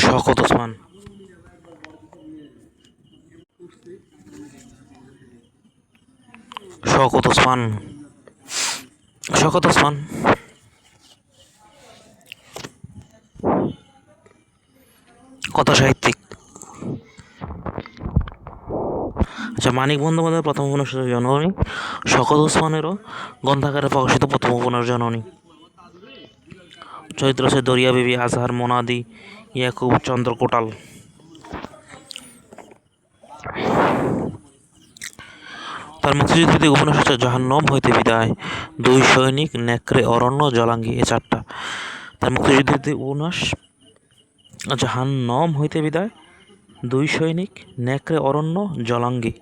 শওকত ওসমান। শওকত ওসমান। শওকত ওসমান। কথা সাহিত্যিক। আচ্ছা, মানিক বন্দ্যোপাধ্যায়ের প্রথম উপন্যাস জননী। শওকত ওসমানেরও গ্রন্থাকারে প্রকাশিত প্রথম উপন্যাস জননী। চরিত্র আছে দরিয়া বিবি, আজহার, মোনাদি, ইয়াকুব, চন্দ্র কোটাল। তার মুক্তিযুদ্ধভিত্তিক উপন্যাস হচ্ছে জাহান্নম হইতে বিদায়, দুই সৈনিক, নেকড়ে, অরণ্য, জলাঙ্গি, এই চারটা তার মুক্তিযুদ্ধভিত্তিক উপন্যাস। জাহান্নম হইতে বিদায়, দুই সৈনিক, নেকড়ে, অরণ্য, জলাঙ্গি।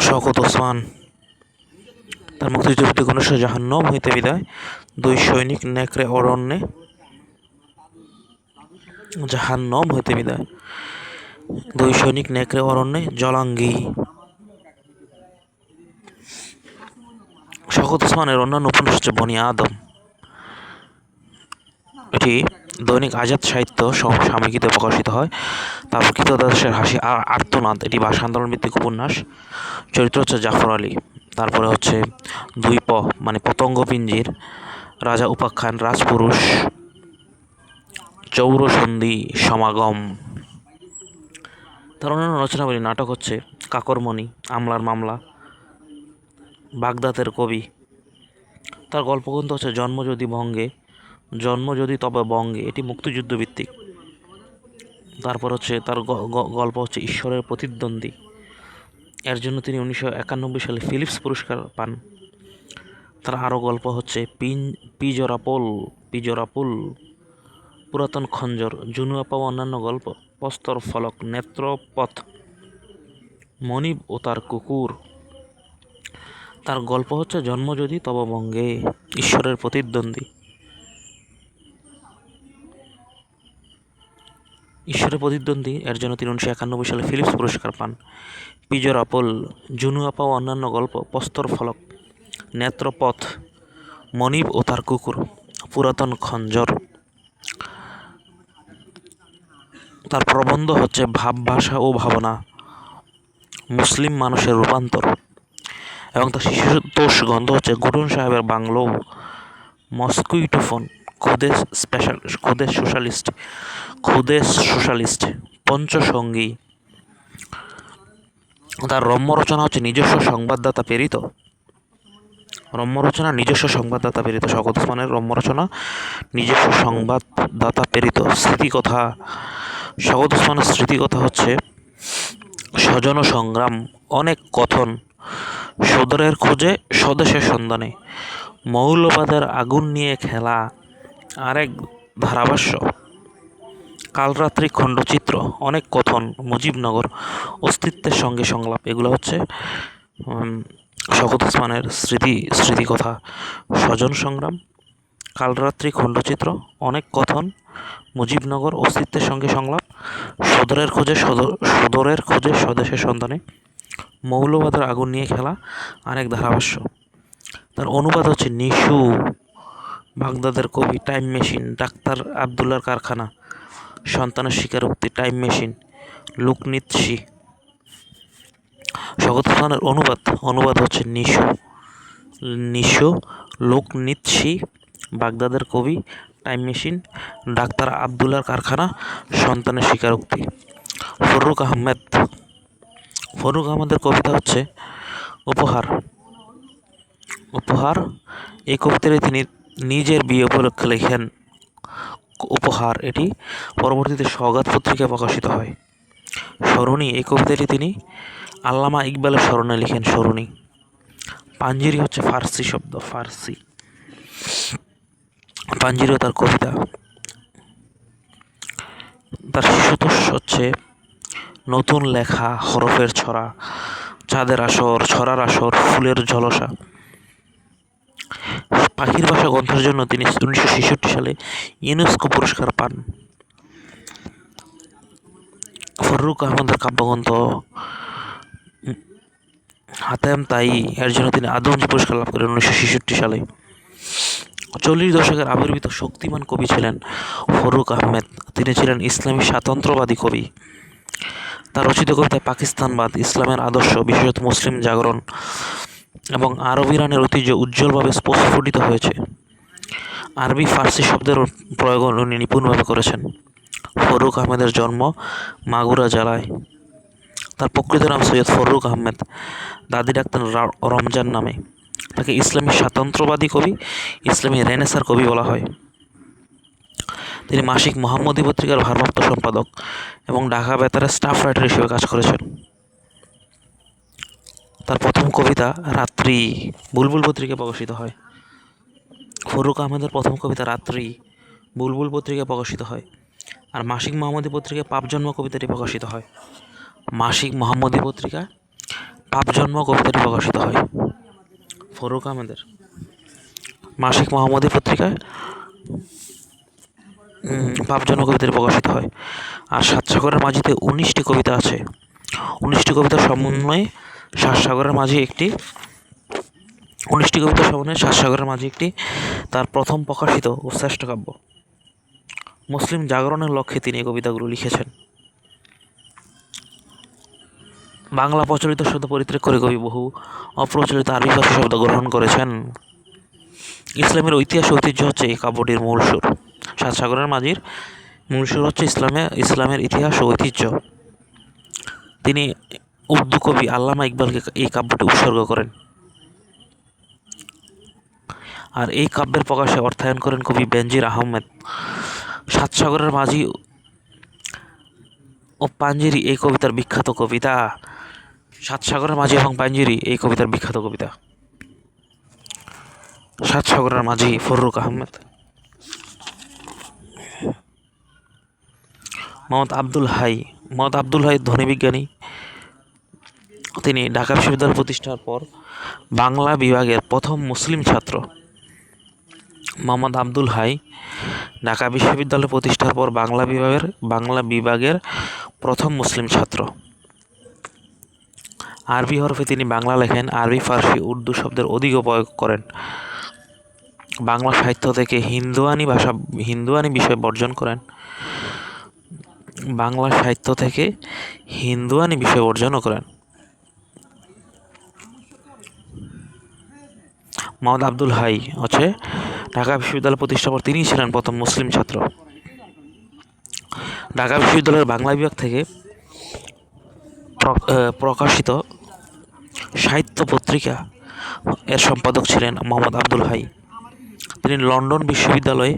শওকত ওসমান। তার মুক্তিযুদ্ধভিত্তিক উপন্যাস জাহান্নম হইতে বিদায়, দুই সৈনিক, নেকড়ে, অরণ্যে, জাহান্নম হইতে বিদায়, দুই সৈনিক, নেকড়ে, অরণ্যে, জলাঙ্গি। শওকত ওসমানের অন্যান্য উপন্যাস হচ্ছে বনি আদম। এটি দৈনিক আজাদ সাহিত্য সাময়িকীতে প্রকাশিত হয়। তারপর কৃতদাসের হাসি, আর্তনাদ, এটি ভাষা আন্দোলন ভিত্তিক উপন্যাস। চরিত্র হচ্ছে জাফর আলী। তারপরে হচ্ছে দুই মানে পতঙ্গ পিঞ্জির, রাজা উপাখ্যান, রাজপুরুষ, চৌরসন্ধি, সমাগম। তার অন্যান্য রচনাবলী নাটক হচ্ছে কাকরমণি, আমলার মামলা, বাগদাদের কবি। তার গল্পগ্রন্থ হচ্ছে জন্ম যদি বঙ্গে, জন্ম যদি তবে বঙ্গে, এটি মুক্তিযুদ্ধ ভিত্তিক। তারপর হচ্ছে তার গল্প হচ্ছে ঈশ্বরের প্রতিদ্বন্দ্বী, এর জন্য তিনি 1991 সালে ফিলিপস পুরস্কার পান। তার আরও গল্প হচ্ছে পিজরাপোল, পুরাতন খঞ্জর, জুনুয়াপা ও অন্যান্য গল্প, প্রস্তর ফলক, নেত্রপথ, মনিব ও তার কুকুর। তার গল্প হচ্ছে জন্ম যদি তব বঙ্গে, ঈশ্বরের প্রতিদ্বন্দ্বী। এর জন্য তিনি 1991 সালে ফিলিপস পুরস্কার পান। পিজরাপোল, জুনুয়াপা ও অন্যান্য গল্প, প্রস্তর ফলক, নেত্রপথ, মনিব ও তার কুকুর, পুরাতন খঞ্জর। তার প্রবন্ধ হচ্ছে ভাব, ভাষা ও ভাবনা, মুসলিম মানুষের রূপান্তর। এবং তার শিশুতোষ গ্রন্থ হচ্ছে গুডন সাহেবের বাংলো, মস্কুইটোফোন, খুদেশ সোশ্যালিস্ট, পঞ্চসঙ্গী। তার রম্য রচনা হচ্ছে নিজস্ব সংবাদদাতা প্রেরিত। শওকত ওসমানের রম্য রচনা নিজস্ব সংবাদদাতা প্রেরিত। স্মৃতিকথা। শওকত ওসমানের স্মৃতিকথা হচ্ছে স্বজন সংগ্রাম, অনেক কথন, সদরের খোঁজে, স্বদেশের সন্ধানে, মৌলবাদের আগুন নিয়ে খেলা, আরেক ধারাভাষ্য, কালরাত্রি খণ্ডচিত্র, অনেক কথন, মুজিবনগর, অস্তিত্বের সঙ্গে সংলাপ। এগুলো হচ্ছে শওকত ওসমানের স্মৃতিকথা। স্বজন সংগ্রাম, কালরাত্রি খণ্ডচিত্র, অনেক কথন, মুজিবনগর, অস্তিত্বের সঙ্গে সংলাপ, সদরের খোঁজে, স্বদেশের সন্ধানে, মৌলবাদের আগুন নিয়ে খেলা, আরেক ধারাভাষ্য। তার অনুবাদ হচ্ছে নিশু, বাগদাদের কবি, টাইম মেশিন, ডাক্তার আবদুল্লার কারখানা, সন্তানের স্বীকারোক্তি, টাইম মেশিন, লুকনিৎসি। শওকত ওসমানের অনুবাদ হচ্ছে নিশু, লুকনিৎসি, বাগদাদের কবি, টাইম মেশিন, ডাক্তার আবদুল্লার কারখানা, সন্তানের স্বীকারোক্তি। ফররুখ আহমেদের কবিতা হচ্ছে উপহার। এই কবিতাটি তিনি নিজের বিয়ে উপলক্ষে লেখেন উপহার। এটি পরবর্তীতে সওগাত পত্রিকায় প্রকাশিত হয়। সরণি, এই কবিতাটি তিনি আল্লামা ইকবালের স্মরণে লিখেন সরণি। পাঞ্জিরি হচ্ছে ফার্সি শব্দ, পাঞ্জিরিও তার কবিতা। তার শিশুতোষ হচ্ছে নতুন লেখা, হরফের ছড়া, চাঁদের আসর, ছড়ার আসর, ফুলের ঝলসা। পাখির ভাষা গ্রন্থের জন্য তিনি 1966 সালে ইউনেস্কো পুরস্কার পান। ফররুখ আহমদের কাব্যগ্রন্থ হাতেম তাই এর জন্য তিনি আদমজী পুরস্কার লাভ করেন 1966 সালে। 40 দশকের আবির্ভূত শক্তিমান কবি ছিলেন ফরুক আহমেদ। তিনি ছিলেন ইসলামী স্বাতন্ত্র্যবাদী কবি। তার রচিত কবিতায় পাকিস্তানবাদ, ইসলামের আদর্শ, বিশেষত মুসলিম জাগরণ এবং আরব ইরানের ঐতিহ্য উজ্জ্বলভাবে স্ফুটিত হয়েছে। আরবি ফার্সি শব্দের প্রয়োগ উনি নিপুণভাবে করেছেন। ফরুক আহমেদের জন্ম মাগুরা জেলায়। তার প্রকৃত নাম সৈয়দ ফরুক আহমেদ। দাদি ডাকতেন রমজান নামে। তাকে ইসলামী স্বাতন্ত্র্যবাদী কবি, ইসলামী রেনেসার কবি বলা হয়। তিনি মাসিক মোহাম্মদী পত্রিকার ভারপ্রাপ্ত সম্পাদক এবং ঢাকা বেতারের স্টাফ রাইটার হিসেবে কাজ করেছেন। তার প্রথম কবিতা রাত্রি বুলবুল পত্রিকায় প্রকাশিত হয়। ফরুক আহমেদের প্রথম কবিতা রাত্রি বুলবুল পত্রিকায় প্রকাশিত হয়। আর মাসিক মোহাম্মদী পত্রিকায় পাপ জন্ম কবিতাটি প্রকাশিত হয়। মাসিক মোহাম্মদী পত্রিকায় পাপ জন্ম কবিতাটি প্রকাশিত হয় ফরুক আহমেদের। মাসিক মোহাম্মদী পত্রিকায় পাপ জন্ম কবিতাটি প্রকাশিত হয়। আর সাতসাগরের মাঝিতে 19টি কবিতা আছে। 19টি কবিতার সমন্বয়ে সাতসাগরের মাঝি একটি 19টি কবিতার সমন্বয়ে সাতসাগরের মাঝি একটি তার প্রথম প্রকাশিত ও শ্রেষ্ঠ কাব্য। মুসলিম জাগরণের লক্ষ্যে তিনি এই কবিতাগুলো লিখেছেন। বাংলা প্রচলিত শব্দ পরিত্যাগ করে কবি বহু অপ্রচলিত আরবি ভাষা শব্দ গ্রহণ করেছেন। ইসলামের ঐতিহাসিক ঐতিহ্য হচ্ছে এই কাব্যটির মূল সুর। সাতসাগরের মাঝির মূল সুর হচ্ছে ইসলামের ইতিহাস ও ঐতিহ্য। তিনি উর্দু কবি আল্লামা ইকবালকে এই কাব্যটি উৎসর্গ করেন। আর এই কাব্যের প্রকাশে অর্থায়ন করেন কবি বেনজির আহমেদ। সাতসাগরের মাঝি ও পাঞ্জেরি এই কবিতার বিখ্যাত কবিতা। সাতসাগরের মাঝি এবং পাঞ্জেরি এই কবিতার বিখ্যাত কবিতা। সাতসাগরের মাঝি ফরুক আহমেদ। মোহাম্মদ আব্দুল হাই ধ্বনি বিজ্ঞানী। তিনি ঢাকা বিশ্ববিদ্যালয় প্রতিষ্ঠার পর বাংলা বিভাগের প্রথম মুসলিম ছাত্র। মোহাম্মদ আব্দুল হাই ঢাকা বিশ্ববিদ্যালয় প্রতিষ্ঠার পর বাংলা বিভাগের প্রথম মুসলিম ছাত্র। আরবি হরফে তিনি বাংলা লেখেন। আরবি, ফার্সি, উর্দু শব্দের অধিক প্রয়োগ করেন। বাংলা সাহিত্য থেকে হিন্দুয়ানি বিষয় বর্জন করেন। বাংলা সাহিত্য থেকে হিন্দুয়ানি বিষয় বর্জনও করেন। মোহাম্মদ আব্দুল হাই হচ্ছে ঢাকা বিশ্ববিদ্যালয় প্রতিষ্ঠার পর তিনিই ছিলেন প্রথম মুসলিম ছাত্র। ঢাকা বিশ্ববিদ্যালয়ের বাংলা বিভাগ থেকে প্রকাশিত সাহিত্য পত্রিকা এর সম্পাদক ছিলেন মোহাম্মদ আব্দুল হাই। তিনি লন্ডন বিশ্ববিদ্যালয়ে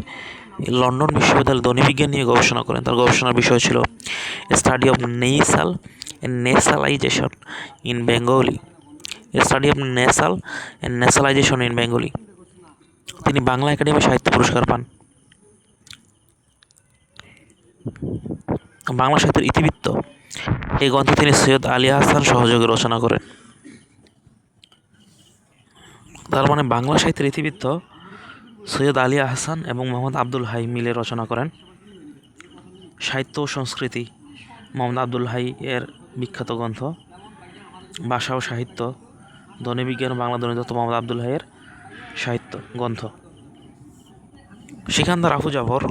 ধ্বনি বিজ্ঞান নিয়ে গবেষণা করেন। তার গবেষণার বিষয় ছিল স্টাডি অফ নেসালাইজেশন ইন বেঙ্গলি। তিনি বাংলা একাডেমি সাহিত্য পুরস্কার পান। বাংলা সাহিত্যের ইতিবৃত্ত এই গ্রন্থে তিনি সৈয়দ আলী আহসান সহযোগে রচনা করেন। তার মানে বাংলা সাহিত্যের ইতিবৃত্ত সৈয়দ আলী আহসান এবং মোহাম্মদ আব্দুল হাই মিলে রচনা করেন। সাহিত্য ও সংস্কৃতি মোহাম্মদ আব্দুল হাই এর বিখ্যাত গ্রন্থ। ভাষা ও সাহিত্য ধ্বনি বিজ্ঞান ও বাংলা ধ্বনিতত্ত্ব মোহাম্মদ আব্দুল হাইয়ের সাহিত্য গ্রন্থ। সিকান্দার আবু জাফর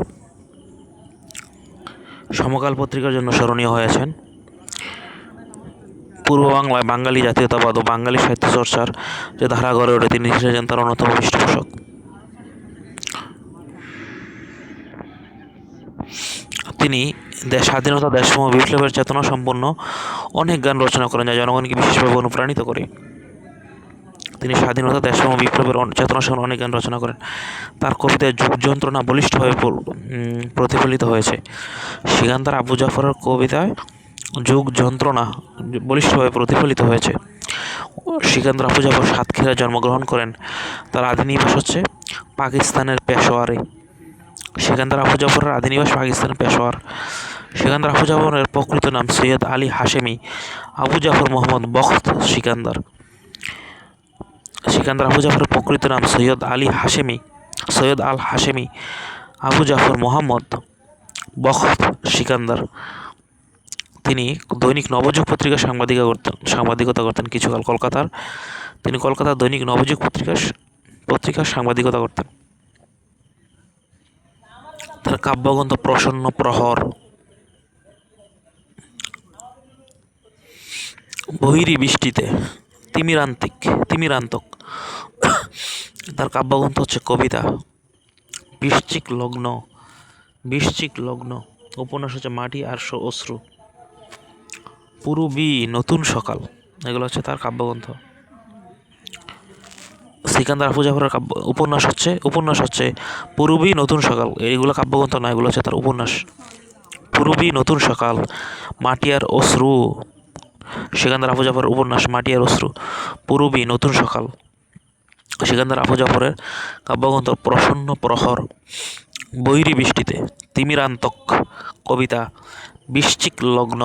সমকাল পত্রিকার জন্য স্মরণীয় হয়েছেন। পূর্ব বাংলায় বাঙালি জাতীয়তাবাদ ও বাঙালি সাহিত্য চর্চার যে ধারা গড়ে ওঠে তিনি ছিলেন তার অন্যতম পৃষ্ঠপোষক। তিনি স্বাধীনতা, দেশপ্রেম ও বিপ্লবের চেতনা সম্পন্ন অনেক গান রচনা করেন যা জনগণকে বিশেষভাবে অনুপ্রাণিত করে। তিনি স্বাধীনতা, দেশপ্রেম ও বিপ্লবের চেতনা সম্পন্ন অনেক গান রচনা করেন। তার কবিতায় যুগ যন্ত্রণা বলিষ্ঠভাবে প্রতিফলিত হয়েছে। সিকান্দার আবু জাফরের কবিতায় যুগ যন্ত্রণা বলিষ্ঠভাবে প্রতিফলিত হয়েছে। সিকান্দার আবু জাফর সাতক্ষীরায় জন্মগ্রহণ করেন। তার আদি নিবাস হচ্ছে পাকিস্তানের পেশোয়ারে। সিকান্দার আবু জাফরের আদি নিবাস পাকিস্তানের পেশোয়ার। সিকান্দার আবু জাফরের প্রকৃত নাম সৈয়দ আলী হাশেমি আবু জাফর মোহাম্মদ বখত সিকান্দার। সিকান্দার আবু জাফরের প্রকৃত নাম সৈয়দ আল হাশেমি আবু জাফর মোহাম্মদ বখত সিকান্দার। তিনি দৈনিক নবযুগ পত্রিকার সাংবাদিকতা করতেন কিছুকাল কলকাতার। তিনি কলকাতার দৈনিক নবযুগ পত্রিকার সাংবাদিকতা করতেন। তার কাব্যগ্রন্থ প্রসন্ন প্রহর, বহিরি বৃষ্টিতে, তিমিরান্তক। তার কাব্যগ্রন্থ হচ্ছে কবিতা বৃশ্চিক লগ্ন। উপন্যাস হচ্ছে মাটি আর অশ্রু, পূরবী নতুন সকাল। এগুলো হচ্ছে তার কাব্যগ্রন্থ। সিকান্দার আবু জাফরের উপন্যাস হচ্ছে পূরবী নতুন সকাল। এইগুলো কাব্যগ্রন্থ না, এগুলো হচ্ছে তার উপন্যাস। পূরবী নতুন সকাল, মাটি আর অশ্রু। সিকান্দার আবু জাফরের উপন্যাস মাটি আর অশ্রু, পূরবী নতুন সকাল। সিকান্দার আবু জাফরের কাব্যগ্রন্থ প্রসন্ন প্রহর, বৈরী বৃষ্টিতে, তিমিরান্তক কবিতা, বৃশ্চিক লগ্ন।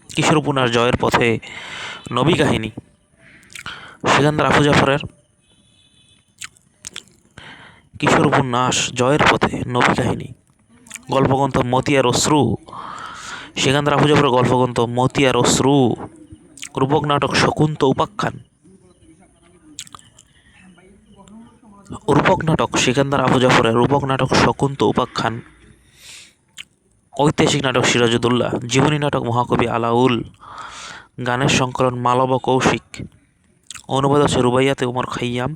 কিশোর উপন্যাস জয়ের পথে, নবী কাহিনী। সিকান্দার আবু জাফরের কিশোর উপন্যাস জয়ের পথে, নবী কাহিনী। গল্পগ্রন্থ মতি আর অশ্রু। সিকান্দার আবু জাফরের গল্পগ্রন্থ মতি আর অশ্রু। রূপক নাটক শকুন্ত উপাখ্যান। সিকান্দার আবু জাফরের রূপক নাটক শকুন্ত উপাখ্যান। ঐতিহাসিক নাটক সিরাজউদ্দৌলা। জীবনী নাটক মহাকবি আলাউল। গানের সংকলন মালব কৌশিক। অনুবাদ হচ্ছে রুবাইয়াতে উমর খাইয়াম।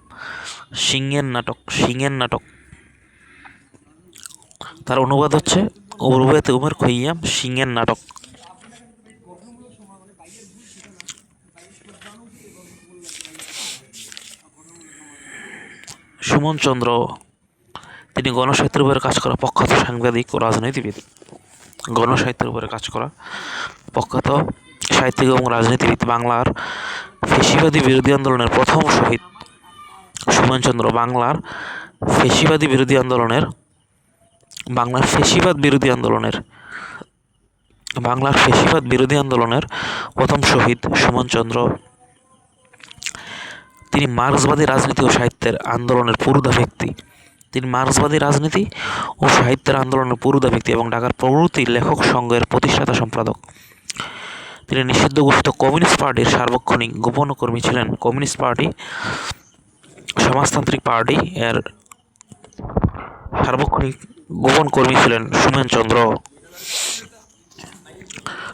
সিংহের নাটক। তার অনুবাদ হচ্ছে রুবাইয়াতে উমর খাইয়াম, সিংহের নাটক। সুমন চন্দ্র, তিনি গণসাহিত্যের উপরে কাজ করা প্রখ্যাত সাংবাদিক ও রাজনীতিবিদ। গণসাহিত্যের উপরে কাজ করা প্রখ্যাত সাহিত্যিক এবং রাজনীতিবিদ। বাংলার ফ্যাসিবাদী বিরোধী আন্দোলনের প্রথম শহীদ সুমন চন্দ্র। বাংলার ফ্যাসিবাদ বিরোধী আন্দোলনের প্রথম শহীদ সুমন চন্দ্র। তিনি মার্ক্সবাদী রাজনীতি ও সাহিত্যের আন্দোলনের পুরোধা ব্যক্তি। এবং ঢাকার প্রভৃতি লেখক সংঘের প্রতিষ্ঠাতা সম্পাদক। তিনি নিষিদ্ধ ঘোষিত কমিউনিস্ট পার্টির সার্বক্ষণিক গোপন কর্মী ছিলেন। কমিউনিস্ট পার্টি সমাজতান্ত্রিক পার্টি এর সার্বক্ষণিক গোপন কর্মী ছিলেন সুমন চন্দ্র।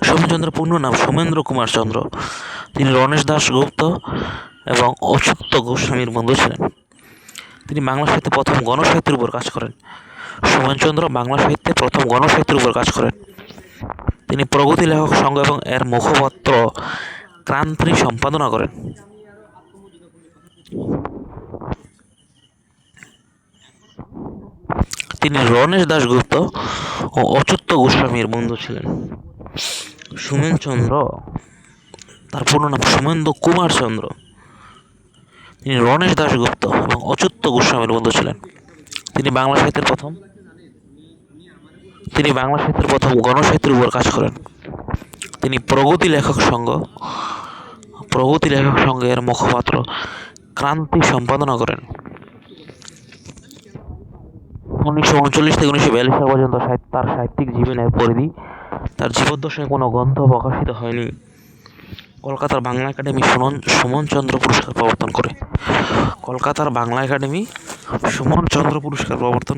সুমন চন্দ্রের পূর্ণ নাম সোমেন্দ্র কুমার চন্দ্র। তিনি রণেশ দাশগুপ্ত এবং অচ্যুত গোস্বামীর বন্ধু ছিলেন। তিনি বাংলা সাহিত্যে প্রথম গণসাহিত্যের উপর কাজ করেন। সুমন চন্দ্র বাংলা সাহিত্যে প্রথম গণসাহিত্যের উপর কাজ করেন। তিনি প্রগতি লেখক সংঘ এবং এর মুখপত্র ক্রান্তি সম্পাদনা করেন। তিনি রণেশ দাশগুপ্ত ও অচ্যুত গোস্বামীর বন্ধু ছিলেন। সুমন চন্দ্র, তার পূর্ণ নাম সোমেন্দ্র কুমার চন্দ্র। তিনি রণেশ দাশগুপ্ত এবং অচ্যুত গোস্বামীর বন্ধু ছিলেন। তিনি বাংলা সাহিত্যের প্রথম গণসাহিত্যের উপর কাজ করেন। তিনি প্রগতি লেখক সংঘের মুখপাত্র ক্রান্তি সম্পাদনা করেন। 1939 থেকে 1942 সাল পর্যন্ত তার সাহিত্যিক জীবনের পরিধি তার জীবদ্দশায় কোনো গ্রন্থ প্রকাশিত হয়নি। কলকাতার বাংলা একাডেমি সুমন চন্দ্র পুরস্কার প্রবর্তন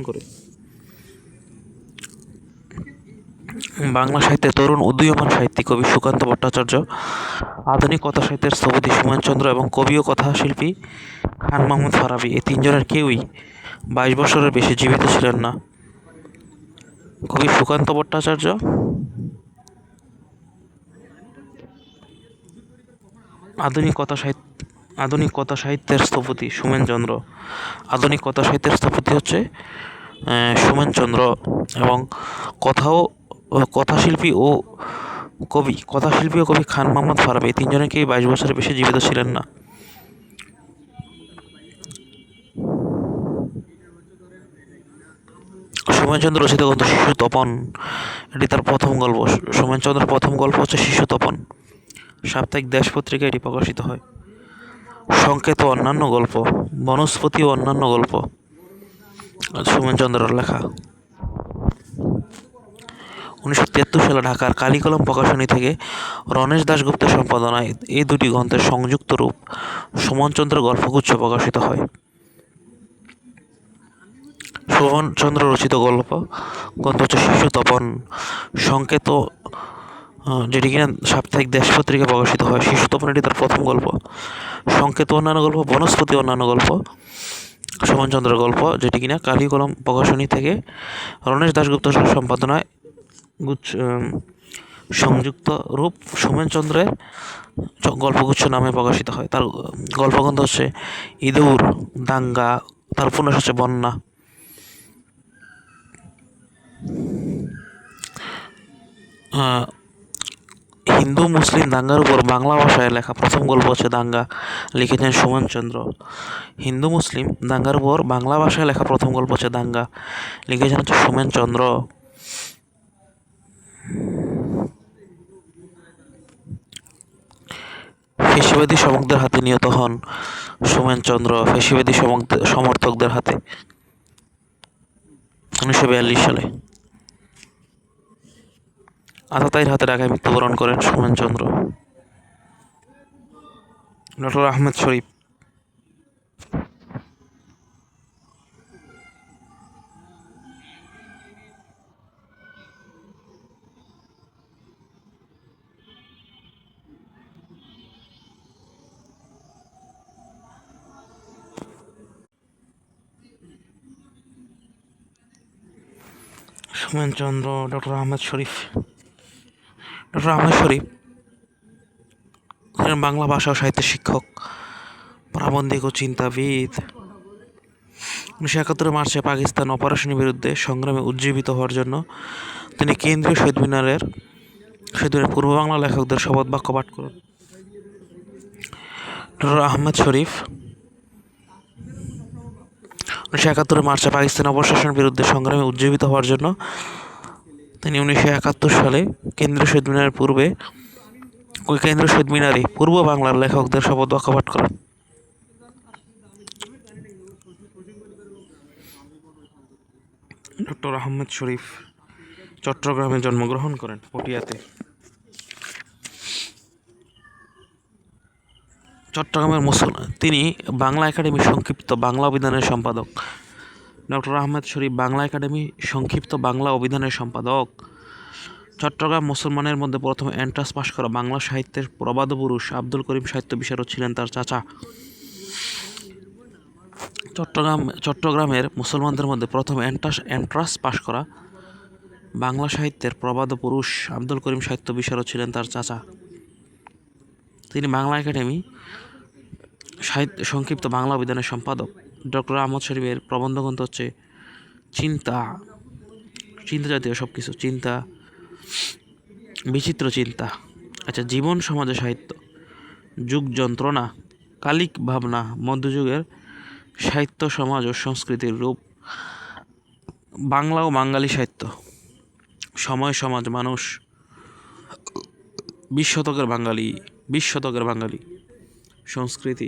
করে। বাংলা সাহিত্যের তরুণ উদীয়মান সাহিত্যিক কবি সুকান্ত ভট্টাচার্য, আধুনিক কথা সাহিত্যের স্থপতি সুমন চন্দ্র এবং কবি ও কথাশিল্পী খান মোহাম্মদ ফারাবী, এই তিনজনের কেউই 22 বছরের বেশি জীবিত ছিলেন না। কবি সুকান্ত ভট্টাচার্য, আধুনিক কথা সাহিত্যের স্থপতি সুমন চন্দ্র। আধুনিক কথা সাহিত্যের স্থপতি হচ্ছে সুমন চন্দ্র এবং কথাশিল্পী ও কবি খান মোহাম্মদ ফারাবী, এই তিনজনের কেউই 22 বছরের বেশি জীবিত ছিলেন না। সুমন চন্দ্র রচিত গ্রন্থ শিশু তপন, এটি তার প্রথম গল্প। সুমন চন্দ্রের প্রথম গল্প হচ্ছে শিশু তপন। সাপ্তাহিক দেশ পত্রিকায় এটি প্রকাশিত হয়। সংকেত ও অন্যান্য গল্প, বনস্পতি ও অন্যান্য গল্প সুমন চন্দ্রের লেখা। 1973 সালে ঢাকার কালিকলম প্রকাশনী থেকে রণেশ দাশগুপ্তের সম্পাদনায় এই দুটি গ্রন্থের সংযুক্ত রূপ সুমনচন্দ্র গল্পগুচ্ছ প্রকাশিত হয়। সুমনচন্দ্র রচিত গ্রন্থ হচ্ছে শিশু তপন সংকেত, যেটি কিনা সাপ্তাহিক দেশ পত্রিকা প্রকাশিত হয়। শিশু তপন এটি তার প্রথম গল্প। সংকেত অন্যান্য গল্প, বনস্পতি অন্যান্য গল্প, সুমনচন্দ্রের গল্প, যেটি কিনা কালিকলম প্রকাশনী থেকে রণেশ দাশগুপ্তের সম্পাদনায় সংযুক্ত রূপ সুমনচন্দ্রের গল্পগুচ্ছ নামে প্রকাশিত হয়। তার গল্পগ্রন্থ হচ্ছে ইঁদুর, দাঙ্গা, তার উপন্যাস হচ্ছে বন্যা। হিন্দু মুসলিম দাঙ্গার উপর বাংলা ভাষায় লেখা প্রথম গল্প হচ্ছে দাঙ্গা, লিখেছেন সুমনচন্দ্র। হিন্দু মুসলিম দাঙ্গার উপর বাংলা ভাষায় লেখা প্রথম গল্প হচ্ছে দাঙ্গা, লিখেছেন হচ্ছে সুমনচন্দ্র। ফ্যাসিবাদী সমর্থকদের হাতে নিহত হন সুমনচন্দ্র ফ্যাসিবাদী সমর্থকদের হাতে 1942 সালে। আততায়ীর হাতে ঢাকায় মৃত্যুবরণ করেন সুমনচন্দ্র। ডক্টর আহমেদ শরীফ। সুমনচন্দ্র, ডক্টর আহমেদ শরীফ। ডক্টর আহমেদ শরীফ বাংলা ভাষা ও সাহিত্যের শিক্ষক, প্রাবন্ধিক ও চিন্তাবিদ। 1971 মার্চে পাকিস্তান অপারেশনের বিরুদ্ধে সংগ্রামে উজ্জীবিত হওয়ার জন্য তিনি কেন্দ্রীয় শহীদ মিনারের পূর্ব বাংলা লেখকদের শপথ বাক্য পাঠ করেন। ডক্টর আহমেদ শরীফ 1971 মার্চে পাকিস্তান অপশাসনের বিরুদ্ধে সংগ্রামে উজ্জীবিত হওয়ার জন্য তিনি 1971 সালে কেন্দ্রীয় শহীদ মিনারে পূর্ব বাংলার লেখকদের শপথ বাক্য পাঠ করেন। ডক্টর আহমেদ শরীফ চট্টগ্রামে জন্মগ্রহণ করেন, পটিয়াতে। চট্টগ্রামের তিনি বাংলা একাডেমি সংক্ষিপ্ত বাংলা অভিধানের সম্পাদক। ডক্টর আহমেদ শরীফ বাংলা একাডেমি সংক্ষিপ্ত বাংলা অভিধানের সম্পাদক। চট্টগ্রাম মুসলমানের মধ্যে প্রথম এন্ট্রান্স পাশ করা বাংলা সাহিত্যের প্রবাদ পুরুষ আব্দুল করিম সাহিত্য বিশারদ ছিলেন তার চাচা। চট্টগ্রামের মুসলমানদের মধ্যে প্রথম এন্ট্রান্স পাশ করা বাংলা সাহিত্যের প্রবাদ পুরুষ আব্দুল করিম সাহিত্য বিশারদ ছিলেন তার চাচা। তিনি বাংলা একাডেমি সংক্ষিপ্ত বাংলা অভিধানের সম্পাদক। ডক্টর আহমদ শরীফের প্রবন্ধগ্রন্থ হচ্ছে চিন্তা জাতীয় সব কিছু, চিন্তা, বিচিত্র চিন্তা, আচ্ছা, জীবন সমাজে সাহিত্য, যুগ যন্ত্রণা, কালিক ভাবনা, মধ্যযুগের সাহিত্য সমাজ ও সংস্কৃতির রূপ, বাংলা ও বাঙালি সাহিত্য, সময় সমাজ মানুষ, 20 শতকের বাঙালি সংস্কৃতি,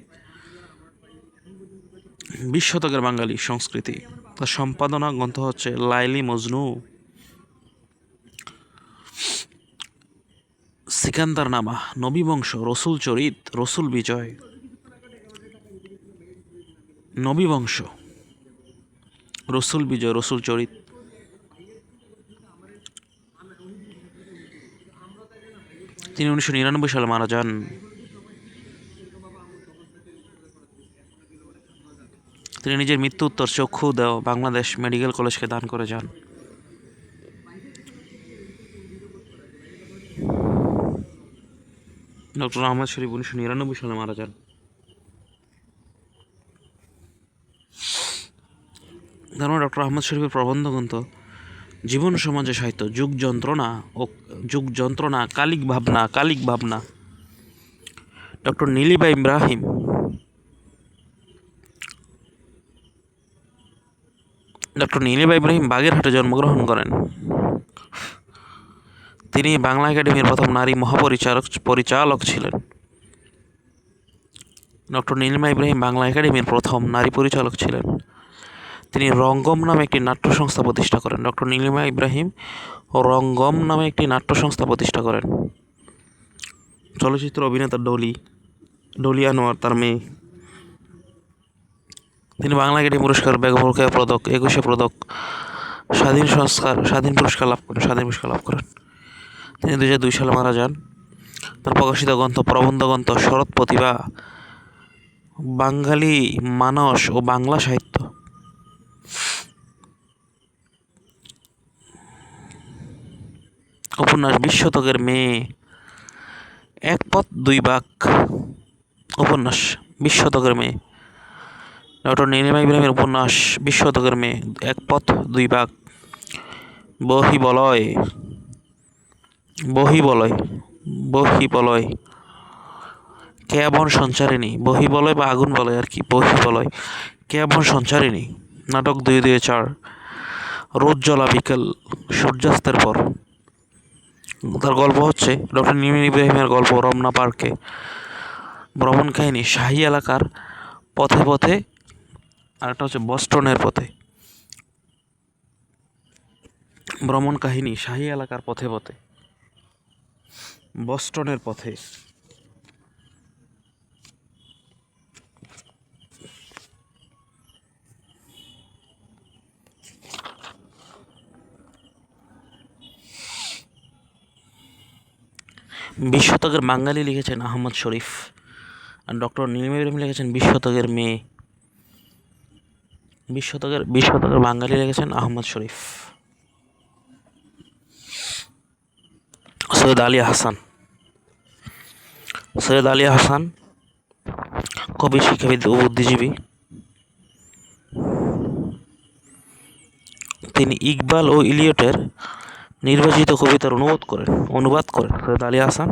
20 শতকের বাঙালি সংস্কৃতি। তার সম্পাদনা গ্রন্থ হচ্ছে লাইলি মজনু, সিকান্দার নামা, নবী বংশ, রসুল চরিত, রসুল বিজয়, নবী বংশ, রসুল বিজয়, রসুল চরিত। তিনি 1999 সালে মারা যান। তিনি নিজের মৃত্যু উত্তর চক্ষু দেও বাংলাদেশ মেডিকেল কলেজকে দান করে যান। ডক্টর আহমদ শরীফ 1999 সালে মারা যান। ডক্টর আহমদ শরীফের প্রবন্ধ গ্রন্থ জীবন সমাজে সাহিত্য, যুগ যন্ত্রণা, কালিক ভাবনা। ডক্টর নীলিমা ইব্রাহিম বাগেরহাটে জন্মগ্রহণ করেন। তিনি বাংলা একাডেমির প্রথম নারী পরিচালক ছিলেন। ডক্টর নীলিমা ইব্রাহিম বাংলা একাডেমির প্রথম নারী পরিচালক ছিলেন। তিনি রঙ্গম নামে একটি নাট্য সংস্থা প্রতিষ্ঠা করেন। ডক্টর নীলিমা ইব্রাহিম রঙ্গম নামে একটি নাট্য সংস্থা প্রতিষ্ঠা করেন। চলচ্চিত্র অভিনেতা ডলি আনোয়ার তার মেয়ে। তিনি বাংলা একাডেমি পুরস্কার, বেগম রোকেয়া পদক, 21শে পদক, স্বাধীন পুরস্কার লাভ করেন। তিনি 2002 সালে মারা যান। তার প্রকাশিত গ্রন্থ প্রবন্ধ গ্রন্থ শরৎ প্রতিভা, বাঙালি মানস ও বাংলা সাহিত্য। উপন্যাস 20 শতকের মেয়ে, এক পথ দুই বাক। উপন্যাস 20 শতকের মেয়ে। ডক্টর নীলিমা ইব্রাহিমের উপন্যাস 20 শতকের মেয়ে, এক পথ দুই বাক। বহিবলয়, কেয়াবন সঞ্চারিণী। বহিবলয় বা আগুন বলয় আর কি, বহিবলয়। কেয়াবন সঞ্চারিণী নাটক 2-4। রোদ জ্বলা বিকেল, সূর্যাস্তের পর। তার গল্প হচ্ছে ডক্টর নীলিমা ইব্রাহিমের গল্প রমনা পার্কে। ভ্রমণ কাহিনী শাহী এলাকার পথে পথে, আর একটা হচ্ছে বস্টনের পথে। ভ্রমণ কাহিনী শাহী এলাকার পথে পথে, বস্টনের পথে। বিশ শতকের বাঙালি লিখেছেন আহমদ শরীফ, আর ডক্টর নীলিমা ইব্রাহিম লিখেছেন 20 শতকের মেয়ে। 20 শতকের বাঙালি লিখেছেন আহমদ শরীফ। সৈয়দ আলী হাসান কবি, শিক্ষাবিদ ও বুদ্ধিজীবী। তিনি ইকবাল ও ইলিয়টের নির্বাচিত কবিতার অনুবাদ করেন। সৈয়দ আলী হাসান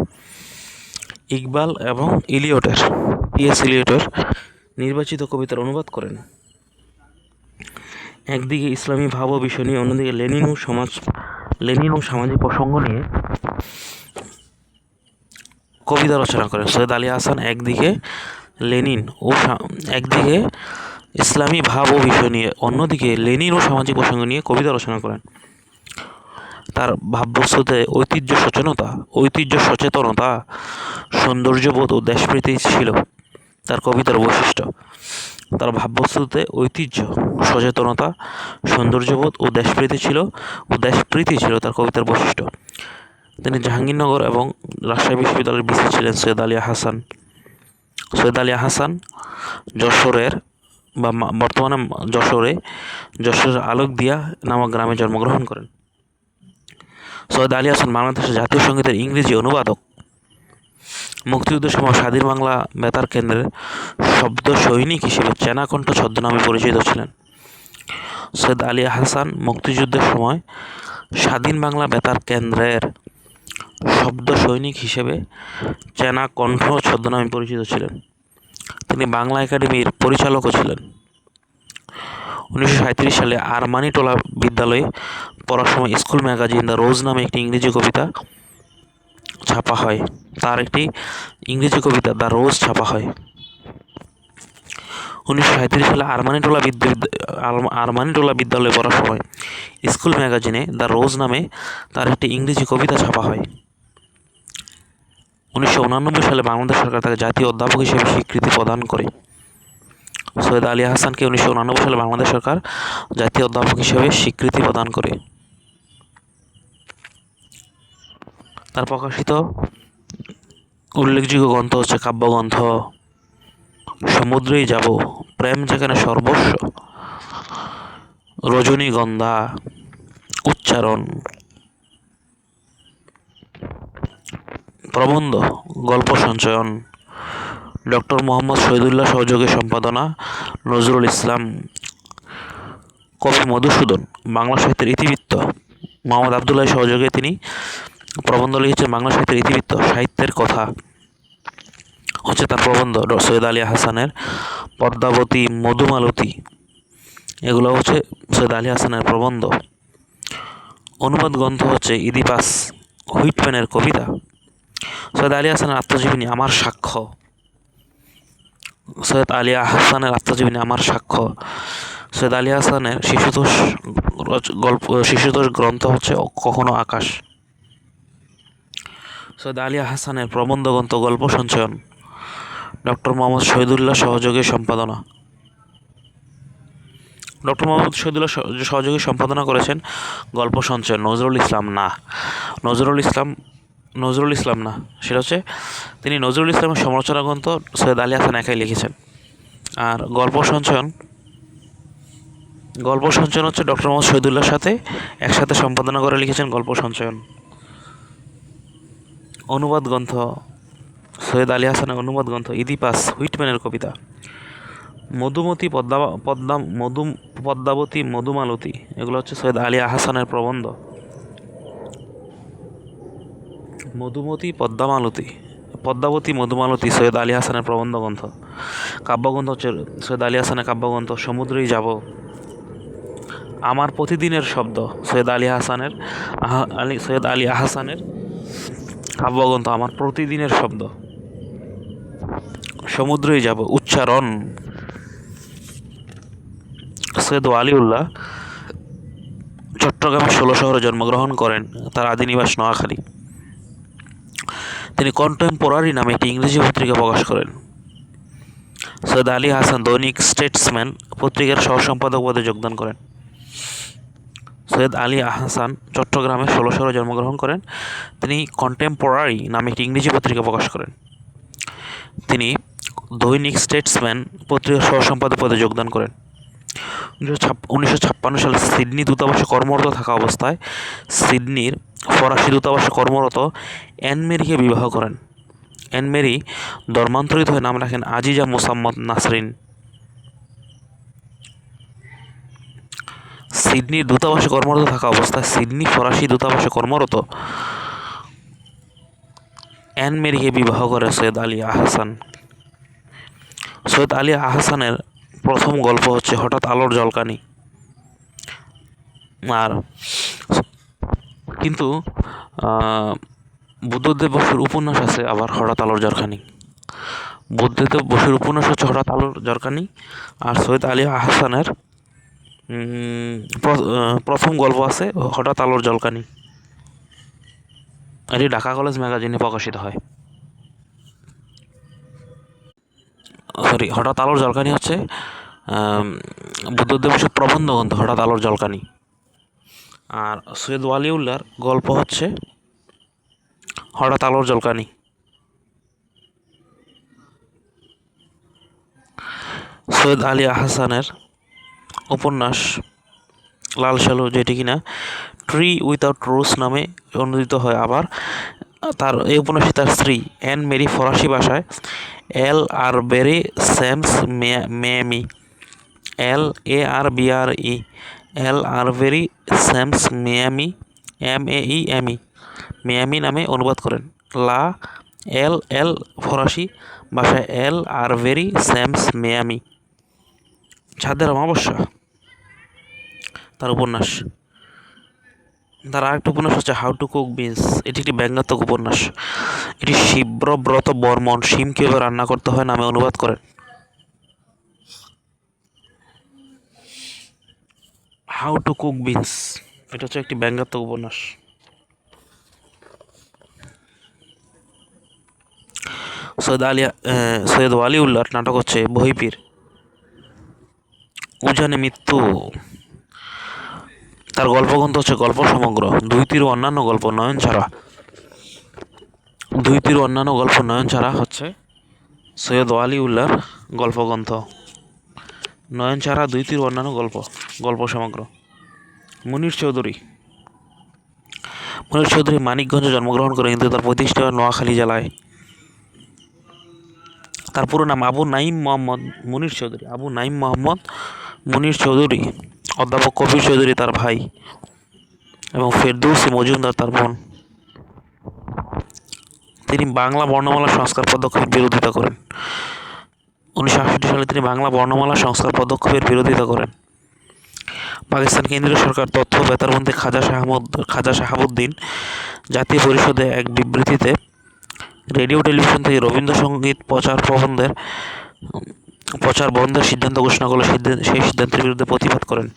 ইকবাল এবং টি.এস. ইলিয়টের নির্বাচিত কবিতার অনুবাদ করেন। একদিকে ইসলামী ভাব ও বিষয় নিয়ে, অন্যদিকে লেনিন ও সামাজিক প্রসঙ্গ নিয়ে কবিতা রচনা করেন। সৈয়দ আলী হাসান একদিকে ইসলামী ভাব ও বিষয় নিয়ে, অন্যদিকে লেনিন ও সামাজিক প্রসঙ্গ নিয়ে কবিতা রচনা করেন। তার ভাববস্তুতে ঐতিহ্য সচেতনতা, সৌন্দর্যবোধ ও দেশপ্রীতি ছিল তার কবিতার বৈশিষ্ট্য। তার ভাববস্তুতে ঐতিহ্য, সচেতনতা, সৌন্দর্যবোধ ও দেশপ্রীতি ছিল তার কবিতার বৈশিষ্ট্য। তিনি জাহাঙ্গীরনগর এবং রাজশাহী বিশ্ববিদ্যালয়ের ভিসি ছিলেন। সৈয়দ আলী হাসান যশোরের বর্তমানে যশোরের আলোকদিয়া নামক গ্রামে জন্মগ্রহণ করেন। সৈয়দ আলী হাসান বাংলাদেশের জাতীয় সঙ্গীতের ইংরেজি অনুবাদক। মুক্তিযুদ্ধের সময় স্বাধীন বাংলা বেতার কেন্দ্রের শব্দ সৈনিক হিসেবে চেনাকণ্ঠ ছদ্মনামে পরিচিত ছিলেন। সৈয়দ আলী হাসান মুক্তিযুদ্ধের সময় স্বাধীন বাংলা বেতার কেন্দ্রের শব্দ সৈনিক হিসেবে চেনাকণ্ঠ ছদ্মনামে পরিচিত ছিলেন। তিনি বাংলা একাডেমির পরিচালকও ছিলেন। 1937 সালে আরমানিটোলা বিদ্যালয়ে পড়ার সময় স্কুল ম্যাগাজিন দ্য রোজ নামে একটি ইংরেজি কবিতা ছাপা হয়। তার একটি ইংরেজি কবিতা দ্য রোজ ছাপা হয়। 1937 সালে আরমানিটোলা বিদ্যালয়ে পড়ার সময় স্কুল ম্যাগাজিনে দ্য রোজ নামে তার একটি ইংরেজি কবিতা ছাপা হয়। 1989 সালে বাংলাদেশ সরকার তাকে জাতীয় অধ্যাপক হিসেবে স্বীকৃতি প্রদান করে। সৈয়দ আলী হাসানকে 1989 সালে বাংলাদেশ সরকার জাতীয় অধ্যাপক হিসেবে স্বীকৃতি প্রদান করে। তার প্রকাশিত উল্লেখযোগ্য গ্রন্থ হচ্ছে কাব্যগ্রন্থ সমুদ্রেই যাব, প্রেম যেখানে সর্বস্ব, রজনীগন্ধা, উচ্চারণ। প্রবন্ধ গল্প সঞ্চয়ন, ডক্টর মোহাম্মদ শহীদুল্লাহ সহযোগে সম্পাদনা, নজরুল ইসলাম। কবি মধুসূদন বাংলা সাহিত্যের ইতিবৃত্ত, মোহাম্মদ আবদুল্লাহ সহযোগে তিনি প্রবন্ধ লিখেছেন। বাংলা সাহিত্যের ইতিবৃত্ত, সাহিত্যের কথা হচ্ছে তার প্রবন্ধ। সৈয়দ আলী হাসানের পদ্মাবতী, মধুমালতী, এগুলো হচ্ছে সৈয়দ আলী হাসানের প্রবন্ধ। অনুবাদ গ্রন্থ হচ্ছে ইদিপাস হুইটম্যানের কবিতা। সৈয়দ আলী হাসানের আত্মজীবনী আমার সাক্ষ্য। সৈয়দ আলী হাসানের শিশুতোষ গ্রন্থ হচ্ছে কখনো আকাশ। সৈয়দ আলী হাসানের প্রবন্ধ গ্রন্থ গল্প সঞ্চয়ন, ডক্টর মোহাম্মদ শহীদুল্লাহ সহযোগী সম্পাদনা। ডক্টর মোহাম্মদ শহীদুল্লাহ সহযোগী সম্পাদনা করেছেন গল্প সঞ্চয়ন। নজরুল ইসলাম না, সেটা হচ্ছে তিনি নজরুল ইসলামের সমালোচনা গ্রন্থ সৈয়দ আলী হাসান একাই লিখেছেন। আর গল্প সঞ্চয়ন হচ্ছে ডক্টর মোহাম্মদ শহীদুল্লাহর সাথে একসাথে সম্পাদনা করে লিখেছেন গল্প সঞ্চয়ন। অনুবাদ গ্রন্থ সৈয়দ আলী হাসানের অনুবাদ গ্রন্থ ইদিপাস, হুইটম্যানের কবিতা। পদ্মাবতী, মধুমালতী, এগুলো হচ্ছে সৈয়দ আলী হাসানের প্রবন্ধ। পদ্মাবতী, মধুমালতী সৈয়দ আলী হাসানের প্রবন্ধ গ্রন্থ। কাব্যগ্রন্থ হচ্ছে সৈয়দ আলী হাসানের কাব্যগ্রন্থ সমুদ্রেই যাব। আমার প্রতিদিনের শব্দ সৈয়দ আলী আহসানের কাব্যগ্রন্থ আমার প্রতিদিনের শব্দ। সমুদ্রেই যাব উচ্চারণ সৈয়দ ওয়ালিউল্লাহ চট্টগ্রামের ১৬ শহরে জন্মগ্রহণ করেন। তার আদি নিবাস নোয়াখালী। তিনি কন্টেম্পোরারি নামে একটি ইংরেজি পত্রিকা প্রকাশ করেন। সৈয়দ আলী হাসান দৈনিক স্টেটসম্যান পত্রিকার সহ-সম্পাদক পদে যোগদান করেন। সৈয়দ আলী আহসান চট্টগ্রামের ১৬ শহরে জন্মগ্রহণ করেন। তিনি কন্টেম্পোরারি নামে একটি ইংরেজি পত্রিকা প্রকাশ করেন। তিনি দৈনিক স্টেটসম্যান পত্রিকার সহ-সম্পাদক পদে যোগদান করেন। ১৯৫৬ সালে সিডনি দূতাবাসে কর্মরত থাকা অবস্থায় সিডনির ফরাসি দূতাবাসে কর্মরত অ্যান মেরিকে বিবাহ করেন। অ্যান মেরি ধর্মান্তরিত হয়ে নাম রাখেন আজিজা মোসাম্মদ নাসরিন। সিডনির দূতাবাসে কর্মরত থাকা অবস্থায় সিডনি ফরাসি দূতাবাসে কর্মরত অ্যান মেরিকে বিবাহ করে সৈয়দ আলী আহসান। সৈয়দ আলী আহসানের প্রথম গল্প হচ্ছে হঠাৎ আলোর ঝলকানি। আর কিন্তু বুদ্ধদেব বসুর উপন্যাস আছে আবার হঠাৎ আলোর ঝলকানি। বুদ্ধদেব বসুর উপন্যাস হচ্ছে হঠাৎ আলোর ঝলকানি। আর সৈয়দ আলী আহসানের প্রথম গল্প আছে হঠাৎ আলোর ঝলকানি। এটি ঢাকা কলেজ ম্যাগাজিনে প্রকাশিত হয়। হঠাৎ আলোর ঝলকানি হচ্ছে বুদ্ধদেব বসুর প্রবন্ধ গ্রন্থ হঠাৎ আলোর ঝলকানি। আর সৈয়দ ওয়ালিউল্লাহর গল্প হচ্ছে হঠাৎ আলোর ঝলকানি। সৈয়দ আলী আহসানের উপন্যাস লাল সালু, যেটি কিনা ট্রি উইথাউট রুটস নামে অনুদিত হয়। আবার তার এই উপন্যাসে তার স্ত্রী অ্যান মেরি ফরাসি ভাষায় আরবেরি স্যামস মেয়ামি, আরবেরি স্যামস মেয়ামি মেয়ামি নামে অনুবাদ করেন। ফরাসি ভাষায় আরবেরি স্যামস মেয়ামি। ছাদের অমাবস্যা তার উপন্যাস। তার আরেকটা উপন্যাস হচ্ছে হাউ টু কুক বিনস। এটি একটি ব্যঙ্গাত্মক উপন্যাস। এটি শিব্রব্রত বর্মন শিম কীভাবে রান্না করতে হয় নামে অনুবাদ করেন। হাউ টু কুক বিনস এটা হচ্ছে একটি ব্যঙ্গাত্মক উপন্যাস। সৈয়দ ওয়ালিউল্লাহর নাটক হচ্ছে বহিপীর। উজানে মৃত্যু তার গল্পগ্রন্থ হচ্ছে গল্প সমগ্র। দুই তীর অন্যান্য গল্প নয়ন ছাড়া হচ্ছে সৈয়দ ওয়ালিউল্লাহর গল্পগ্রন্থ। নয়ন ছাড়া দুই তীর অন্যান্য গল্প সমগ্র। মুনির চৌধুরী মানিকগঞ্জে জন্মগ্রহণ করেন, কিন্তু তার প্রতিষ্ঠা নোয়াখালী জেলায়। তার পুরো নাম আবু নাঈম মোহাম্মদ মুনির চৌধুরী। অধ্যাপক কবির চৌধুরী তার ভাই এবং ফেরদৌসী মজুমদার তার বোন। তিনি বাংলা বর্ণমালা সংস্কার পদক্ষেপের বিরোধিতা করেন। 1968 সালে তিনি বাংলা বর্ণমালা সংস্কার পদক্ষেপের বিরোধিতা করেন। পাকিস্তান কেন্দ্রীয় সরকার তথ্য বেতারমন্ত্রী খাজা শাহাবুদ্দিন জাতীয় পরিষদে এক বিবৃতিতে রেডিও টেলিভিশন থেকে রবীন্দ্রসঙ্গীত প্রচার প্রবন্ধের প্রচার বন্ধের সিদ্ধান্ত ঘোষণা করলে সেই সিদ্ধান্তের বিরুদ্ধে প্রতিবাদ করেন।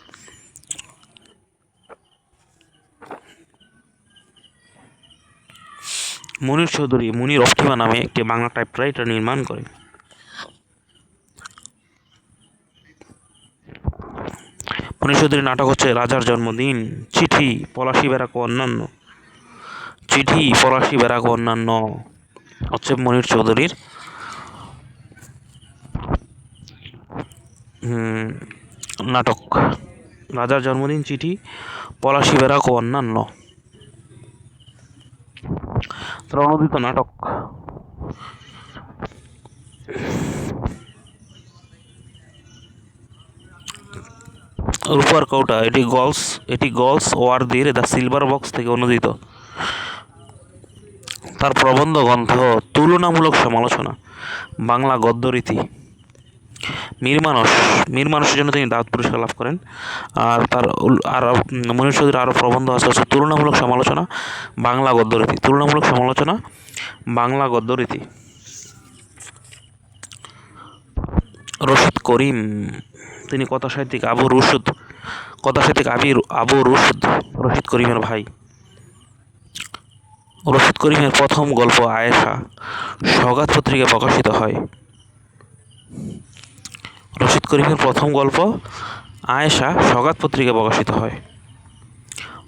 মুনির চৌধুরী মুনির অপটিমা নামে একটি বাংলা টাইপরাইটার নির্মাণ করেন। মুনির চৌধুরীর নাটক হচ্ছে রাজার জন্মদিন, চিঠি, পলাশী ব্যারাক ও অন্যান্য। চিঠি, পলাশী ব্যারাক ও অন্যান্য হচ্ছে মুনির চৌধুরীর নাটক। রাজার জন্মদিন, চিঠি, পলাশী ব্যারাক ও অন্যান্য তার অনুদিত নাটক। রূপার কৌটা এটি গলস ওয়ার্দির দ্য সিলভার বক্স থেকে অনুদিত। তার প্রবন্ধ গ্রন্থ তুলনামূলক সমালোচনা, বাংলা গদ্যরীতি। মীর মানসের জন্য তিনি দাউদ পুরস্কার লাভ করেন। আর মুনির চৌধুরীর আরও প্রবন্ধ আছে হচ্ছে তুলনামূলক সমালোচনা, বাংলা গদ্যরীতি। তুলনামূলক সমালোচনা, বাংলা গদ্যরীতি। রশিদ করিম তিনি কথাসাহিত্যিক আবু রুশদ রশিদ করিমের ভাই। রশিদ করিমের প্রথম গল্প আয়েশা সওগাত পত্রিকায় প্রকাশিত হয়। রশিদ করিমের প্রথম গল্প আয়েশা সওগাত পত্রিকায় প্রকাশিত হয়।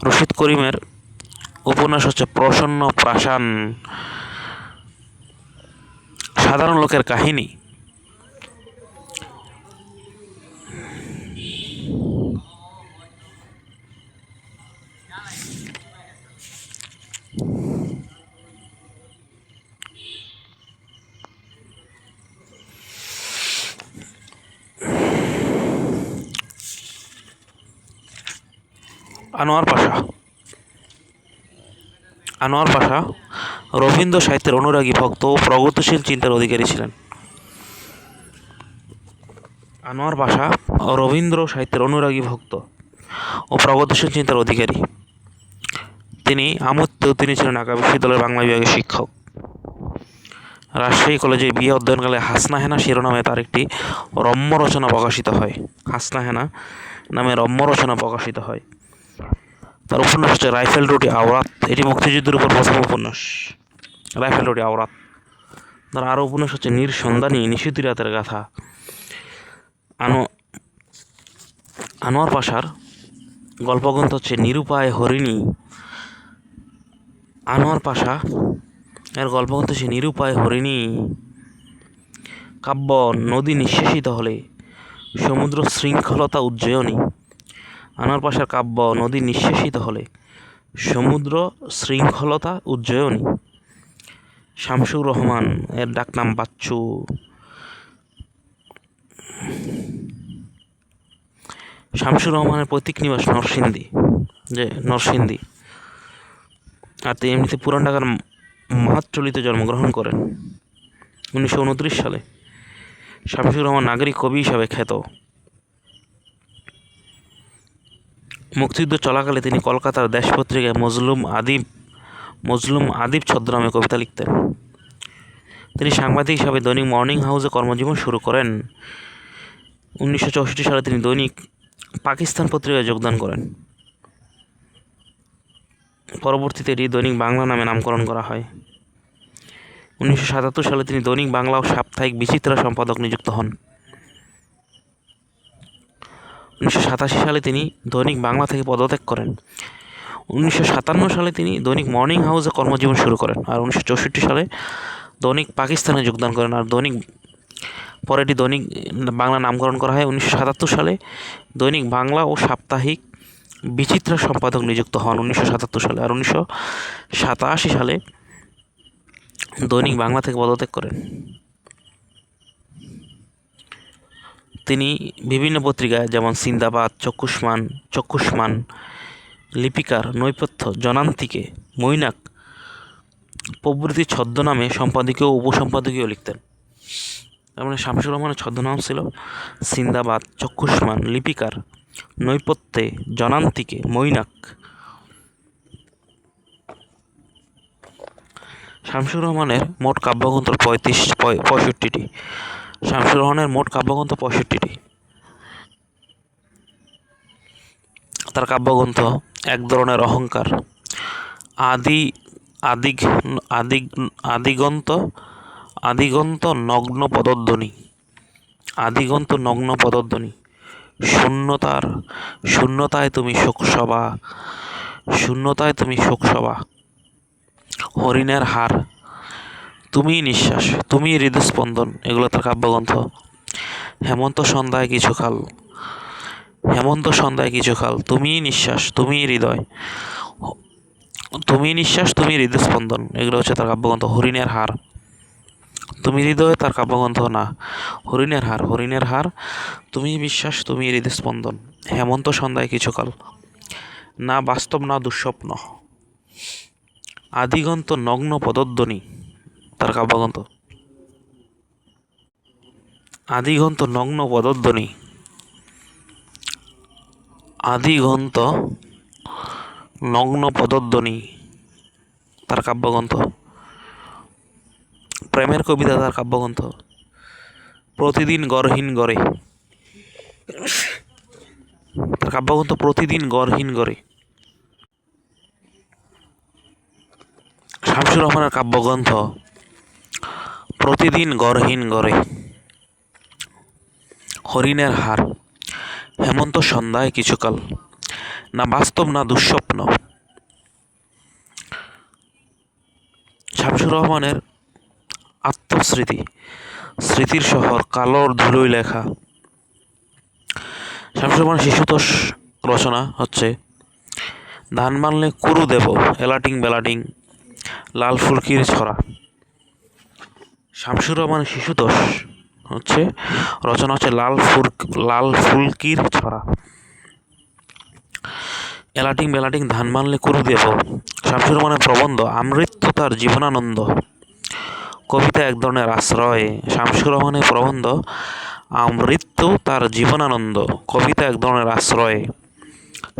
রশিদ করিমের উপন্যাস হচ্ছে প্রসন্ন প্রাসান, সাধারণ লোকের কাহিনী। আনোয়ার পাশা রবীন্দ্র সাহিত্যের অনুরাগী ভক্ত ও প্রগতিশীল চিন্তার অধিকারী ছিলেন। আনোয়ার পাশা রবীন্দ্র সাহিত্যের অনুরাগী ভক্ত ও প্রগতিশীল চিন্তার অধিকারী। তিনি ছিলেন ঢাকা বিশ্ববিদ্যালয়ের বাংলা বিভাগের শিক্ষক। রাজশাহী কলেজে বিএ অধ্যয়নকালে হাসনা হেনা শিরোনামে তার একটি রম্য রচনা প্রকাশিত হয়। হাসনা হেনা নামে রম্য রচনা প্রকাশিত হয়। তার উপন্যাস হচ্ছে রাইফেল রুটি আওরাত, এটি মুক্তিযুদ্ধের উপর প্রথম উপন্যাস। রাইফেল রুটি আওরাত। তার আরও উপন্যাস হচ্ছে নির্সন্ধানী, নিশিতি রাতের গাথা। আনোয়ার পাশার গল্পগ্রন্থ হচ্ছে নিরুপায় হরিণী। আনোয়ার পাশা এর গল্পগ্রন্থ হচ্ছে নিরুপায় হরিণী। কাব্য নদী নিঃশেষিত হলে সমুদ্র শৃঙ্খলতা উজ্জয়িনী। আনোয়ার পাশার কাব্য নদী নিঃশেষিত হলে সমুদ্র শৃঙ্খলতা উজ্জয়িনী। শামসুর রহমান এর ডাকনাম বাচ্চু। শামসুর রহমানের পৈতৃক নিবাস নরসিংদী। আর তিনি এমনিতে পুরান ঢাকার মাহাতচলিতে জন্মগ্রহণ করেন 1929 সালে। শামসুর রহমান নাগরিক কবি হিসাবে খ্যাত। মুক্তিযুদ্ধ চলাকালে তিনি কলকাতার দেশ পত্রিকায় মজলুম আদিব ছদ্মনামে কবিতা লিখতেন। তিনি সাংবাদিক হিসাবে দৈনিক মর্নিং হাউসে কর্মজীবন শুরু করেন। 1964 সালে তিনি দৈনিক পাকিস্তান পত্রিকায় যোগদান করেন। পরবর্তীতে এটি দৈনিক বাংলা নামে নামকরণ করা হয়। 1977 সালে তিনি দৈনিক বাংলা ও সাপ্তাহিক বিচিত্রা সম্পাদক নিযুক্ত হন। 1987 সালে তিনি দৈনিক বাংলা থেকে পদত্যাগ করেন। 1957 সালে তিনি দৈনিক মর্নিং হাউসে কর্মজীবন শুরু করেন। আর 1964 সালে দৈনিক পাকিস্তানে যোগদান করেন। আর পরে এটি দৈনিক বাংলা নামকরণ করা হয়। 1977 সালে দৈনিক বাংলা ও সাপ্তাহিক বিচিত্রা সম্পাদক নিযুক্ত হন 1977 সালে। আর 1987 সালে দৈনিক বাংলা থেকে পদত্যাগ করেন। তিনি বিভিন্ন পত্রিকায় যেমন সিন্দাবাদ, চক্ষুষ্মান, লিপিকার, নৈপথ্য, জনান্তিকে, মৈনাক প্রভৃতি ছদ্মনামে সম্পাদকীয় ও উপসম্পাদকীয় লিখতেন। তার মানে শামসুর রহমানের ছদ্মনাম ছিল সিন্দাবাদ, চক্ষুষ্মান, লিপিকার, নৈপথ্যে, জনান্তিকে, মৈনাক। শামসুর রহমানের মোট কাব্যগ্রন্থ 65টি। শামসুর রহমানের মোট কাব্যগ্রন্থ 65টি। তার কাব্যগ্রন্থ এক ধরনের অহংকার, আদি আদিগ আদিগ আদিগন্ত আদিগন্ত নগ্ন পদধ্বনি, আদিগন্ত নগ্ন পদধ্বনি, শূন্যতায় তুমি শোকসভা, শূন্যতায় তুমি শোকসভা, হরিণের হার, তুমিই নিঃশ্বাস, তুমিই হৃদস্পন্দন, এগুলো তার কাব্যগ্রন্থ। হেমন্ত সন্ধ্যায় কিছুকাল, হেমন্ত সন্ধ্যায় কিছুকাল, তুমিই নিঃশ্বাস, তুমিই হৃদয়, তুমিই নিঃশ্বাস, তুমি হৃদস্পন্দন, এগুলো হচ্ছে তার কাব্যগ্রন্থ। হরিণের হার, তুমি হৃদয়, তার কাব্যগ্রন্থ না। হরিণের হার, হরিণের হার, তুমি বিশ্বাস, তুমি হৃদস্পন্দন, হেমন্ত সন্ধ্যায় কিছুকাল, না বাস্তব না দুঃস্বপ্ন, আদিগন্ত নগ্ন পদধ্বনি, তার কাব্যগ্রন্থ। আদিগন্ত নগ্ন পদধ্বনি, আদিগন্ত নগ্ন পদধ্বনি, তার কাব্যগ্রন্থ। প্রেমের কবিতা, তার কাব্যগ্রন্থ। প্রতিদিন গড়হীন গড়ে, তার কাব্যগ্রন্থ। প্রতিদিন গড়হীন গড়ে, শামসুর রহমানের কাব্যগ্রন্থ প্রতিদিন গড়হীন গড়ে, হরিণের হার, হেমন্ত সন্ধ্যায় কিছুকাল, না বাস্তব না দুঃস্বপ্ন। শামসুর রহমানের আত্মস্মৃতি, স্মৃতির শহর, কালোর ধুলোয় লেখা। শামসুর রহমানের শিশুতোষ রচনা হচ্ছে ধান মানলে কুরু দেব, এলাটিং বেলাটিং, লাল ফুলকির ছড়া। শামসুর রহমানের শিশুতোষ হচ্ছে রচনা হচ্ছে লাল ফুলকির ছড়া, এলাটিং বেলাটিং, ধান মানলে কুরু দেব। শামসুর রহমানের প্রবন্ধ আমৃত্যু তার জীবনানন্দ, কবিতা এক ধরনের আশ্রয়। শামসুর রহমানের প্রবন্ধ আমৃত্যু তার জীবনানন্দ, কবিতা এক ধরনের আশ্রয়।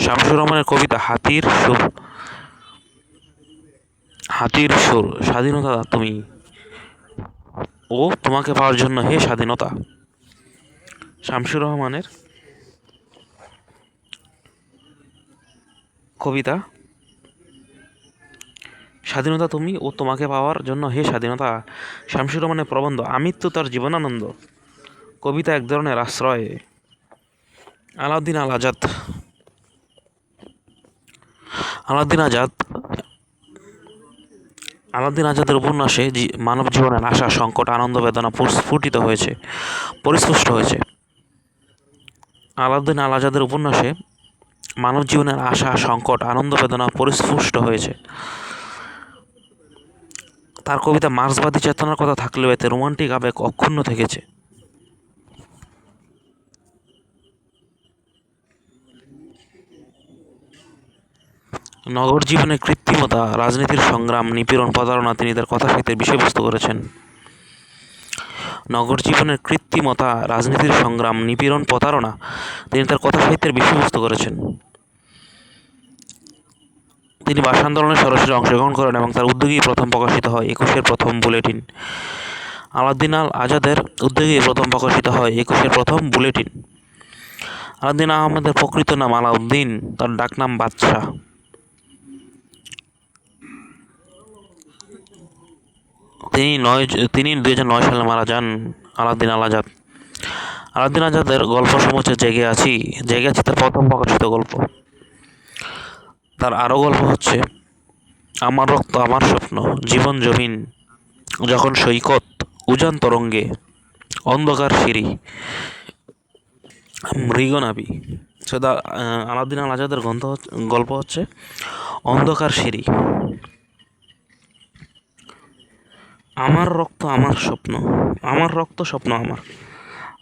শামসুর রহমানের কবিতা হাতির সুর, স্বাধীনতা তুমি ও তোমাকে পাওয়ার জন্য হে স্বাধীনতা। শামসুর রহমানের কবিতা স্বাধীনতা তুমি ও তোমাকে পাওয়ার জন্য হে স্বাধীনতা। শামসুর রহমানের প্রবন্ধ আমৃত্যু তার জীবনানন্দ, কবিতা এক ধরনের আশ্রয়। আলাউদ্দিন আল আজাদ, আলাউদ্দিন আজাদ আলাউদ্দিন আজাদের উপন্যাসে মানব জীবনের আশা, সংকট, আনন্দ, বেদনা পরিস্ফুষ্ট হয়েছে। আলাউদ্দিন আল আজাদের উপন্যাসে মানব জীবনের আশা, সংকট, আনন্দ, বেদনা পরিস্ফুষ্ট হয়েছে। তার কবিতা মার্ক্সবাদী চেতনার কথা থাকলেও এতে রোমান্টিক আবেগ অক্ষুণ্ণ থেকেছে। নগর জীবনের কৃত্রিমতা, রাজনীতির সংগ্রাম, নিপীড়ন, প্রতারণা তিনি তার কথাসাহিত্যের বিষয়বস্তু করেছেন। নগর জীবনের কৃত্রিমতা, রাজনীতির সংগ্রাম, নিপীড়ন, প্রতারণা তিনি তার কথাসাহিত্যের বিষয়বস্তু করেছেন। তিনি ভাষা আন্দোলনে সরাসরি অংশগ্রহণ করেন এবং তার উদ্যোগেই প্রথম প্রকাশিত হয় 21-এর প্রথম বুলেটিন। আলাউদ্দিন আল আজাদের উদ্যোগেই প্রথম প্রকাশিত হয় 21-এর প্রথম বুলেটিন। আলাউদ্দিন আহমেদের প্রকৃত নাম আলাউদ্দিন, তার ডাকনাম বাদশাহ। তিনি 2009 সালে মারা যান। আলাউদ্দিন আল আজাদ। আলাউদ্দিন আজাদের গল্পসমূহ হচ্ছে জেগে আছি তার প্রথম প্রকাশিত গল্প। তার আরও গল্প হচ্ছে আমার রক্ত আমার স্বপ্ন, জীবন জমিন, যখন সৈকত, উজান তরঙ্গে, অন্ধকার সিঁড়ি, মৃগনাভি। সেটা আলাউদ্দিন আল আজাদের গল্প হচ্ছে অন্ধকার সিঁড়ি, আমার রক্ত আমার স্বপ্ন, আমার রক্ত স্বপ্ন আমার,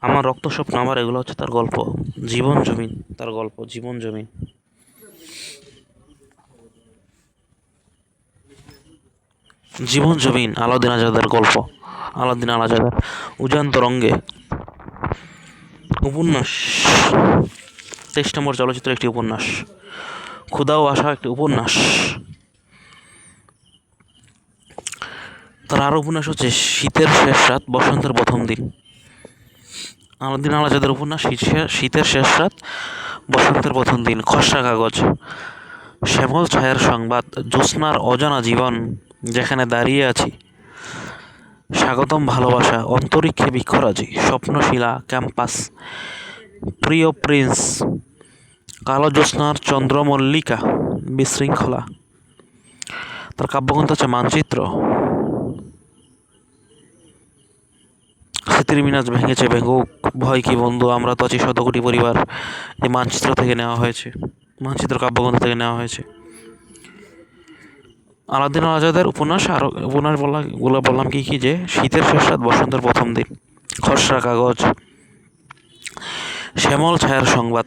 আমার রক্ত স্বপ্ন আমার, এগুলো হচ্ছে তার গল্প। জীবন জমিন তার গল্প, জীবন জমিন। জীবন জমিন আলাউদ্দিন আজাদের গল্প। আলাউদ্দিন আল আজাদের উজান তরঙ্গে উপন্যাস, 23 নম্বর চলচ্চিত্র একটি উপন্যাস। ক্ষুধা ও আশা একটি উপন্যাস। তার আরও উপন্যাস হচ্ছে শীতের শেষ রাত, বসন্তের প্রথম দিন। আলাউদ্দিন আল আজাদের উপন্যাস শীতের শেষ রাত, বসন্তের প্রথম দিন, খসড়া কাগজ, শ্যামল ছায়ার সংবাদ, জ্যোৎস্নার অজানা জীবন, যেখানে দাঁড়িয়ে আছি, স্বাগতম ভালোবাসা, অন্তরিক্ষে বৃক্ষরাজি, স্বপ্নশিলা, ক্যাম্পাস, প্রিয় প্রিন্স, কালো জ্যোৎস্নার চন্দ্রমল্লিকা, বিশৃঙ্খলা। তার কাব্যগ্রন্থ হচ্ছে মানচিত্র, স্মৃতির মিনাজ ভেঙেছে ভেঙুক, ভয় কি বন্ধু, আমরা তো আছি শতকোটি পরিবার, এই মানচিত্র থেকে নেওয়া হয়েছে, মানচিত্র কাব্যগ্রন্থ থেকে নেওয়া হয়েছে। আলাউদ্দিন আল আজাদের উপন্যাস আরও উপন্যাস বললাম কি যে শীতের শেষ রাত, বসন্তের প্রথম দিন, খসড়া কাগজ, শ্যামল ছায়ার সংবাদ,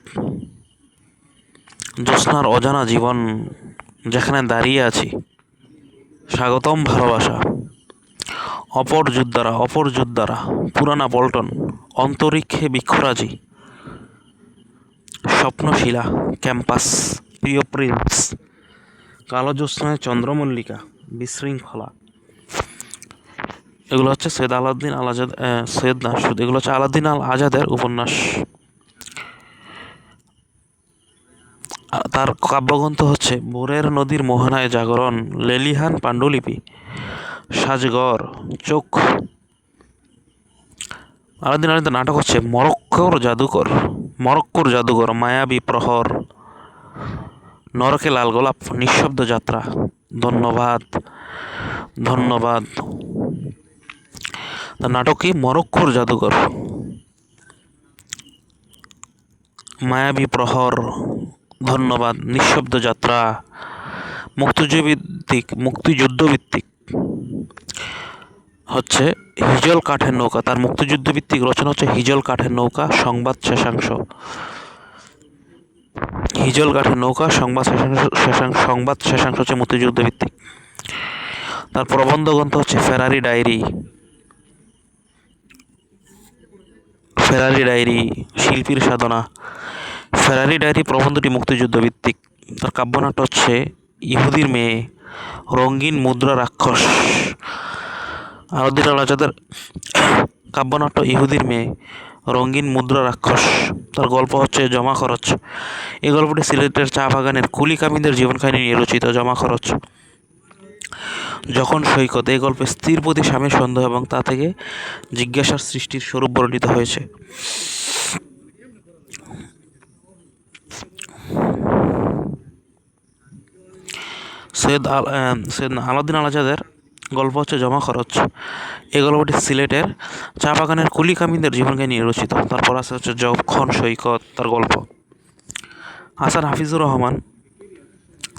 জ্যোৎস্নার অজানা জীবন, যেখানে দাঁড়িয়ে আছি, স্বাগতম ভালোবাসা, অপর যোদ্ধারা, পুরানা পল্টন, অন্তরিক্ষে বৃক্ষরাজি, স্বপ্নশিলা, ক্যাম্পাস, প্রিয় প্রিন্স, কালো জ্যোৎস্নায় চন্দ্রমল্লিকা, বিশৃঙ্খলা। এগুলো হচ্ছে সৈয়দ আলাউদ্দিন আল আজাদ, সৈয়দ না শুধু, এগুলো হচ্ছে আলাউদ্দিন আল আজাদের উপন্যাস। তার কাব্যগ্রন্থ হচ্ছে ভোরের নদীর মোহনায় জাগরণ, লেলিহান পাণ্ডুলিপি, সাজগর, চোখ। আলাউদ্দিন আজাদের নাটক হচ্ছে মরক্কোর জাদুঘর, মায়াবী প্রহর, নরকে লাল গোলাপ, নিঃশব্দ যাত্রা, ধন্যবাদ। তার নাটক কি? মরক্কোর জাদুঘর, মায়াবী প্রহর, ধন্যবাদ, নিঃশব্দ যাত্রা। মুক্তিযুদ্ধভিত্তিক হচ্ছে হিজল কাঠের নৌকা। তার মুক্তিযুদ্ধভিত্তিক রচনা হচ্ছে হিজল কাঠের নৌকা, সংবাদ শেষাংশ। হিজল কাঠের নৌকা, সংবাদ শেষাংশ হচ্ছে মুক্তিযুদ্ধভিত্তিক। তার প্রবন্ধ গ্রন্থ হচ্ছে ফেরারি ডায়েরি, শিল্পীর সাধনা। ফেরারি ডায়েরি প্রবন্ধটি মুক্তিযুদ্ধভিত্তিক। তার কাব্যনাট্য হচ্ছে ইহুদির মেয়ে, রঙিন মুদ্রা রাক্ষস। আলাউদ্দিন আল আজাদের কাব্যনাট্য ইহুদির মেয়ে, রঙিন মুদ্রা রাক্ষস। তার গল্প হচ্ছে জমা খরচ। এই গল্পটি সিলেটের চা বাগানের কুলি কামিনদের জীবন কাহিনী নিয়ে রচিত। জমা খরচ, যখন সৈকত। এই গল্পে স্ত্রীর প্রতি স্বামীর সন্দেহ এবং তা থেকে জিজ্ঞাসার সৃষ্টির স্বরূপ বর্ণিত হয়েছে। সৈয়দ আলাউদ্দিন আল আজাদের গল্প হচ্ছে জমা খরচ। এই গল্পটি সিলেটের চা বাগানের কুলি কামিনদের জীবন কাহিনী নিয়ে রচিত। তারপর আছে হচ্ছে যখন সৈকত, তার গল্প। হাসান হাফিজুর রহমান,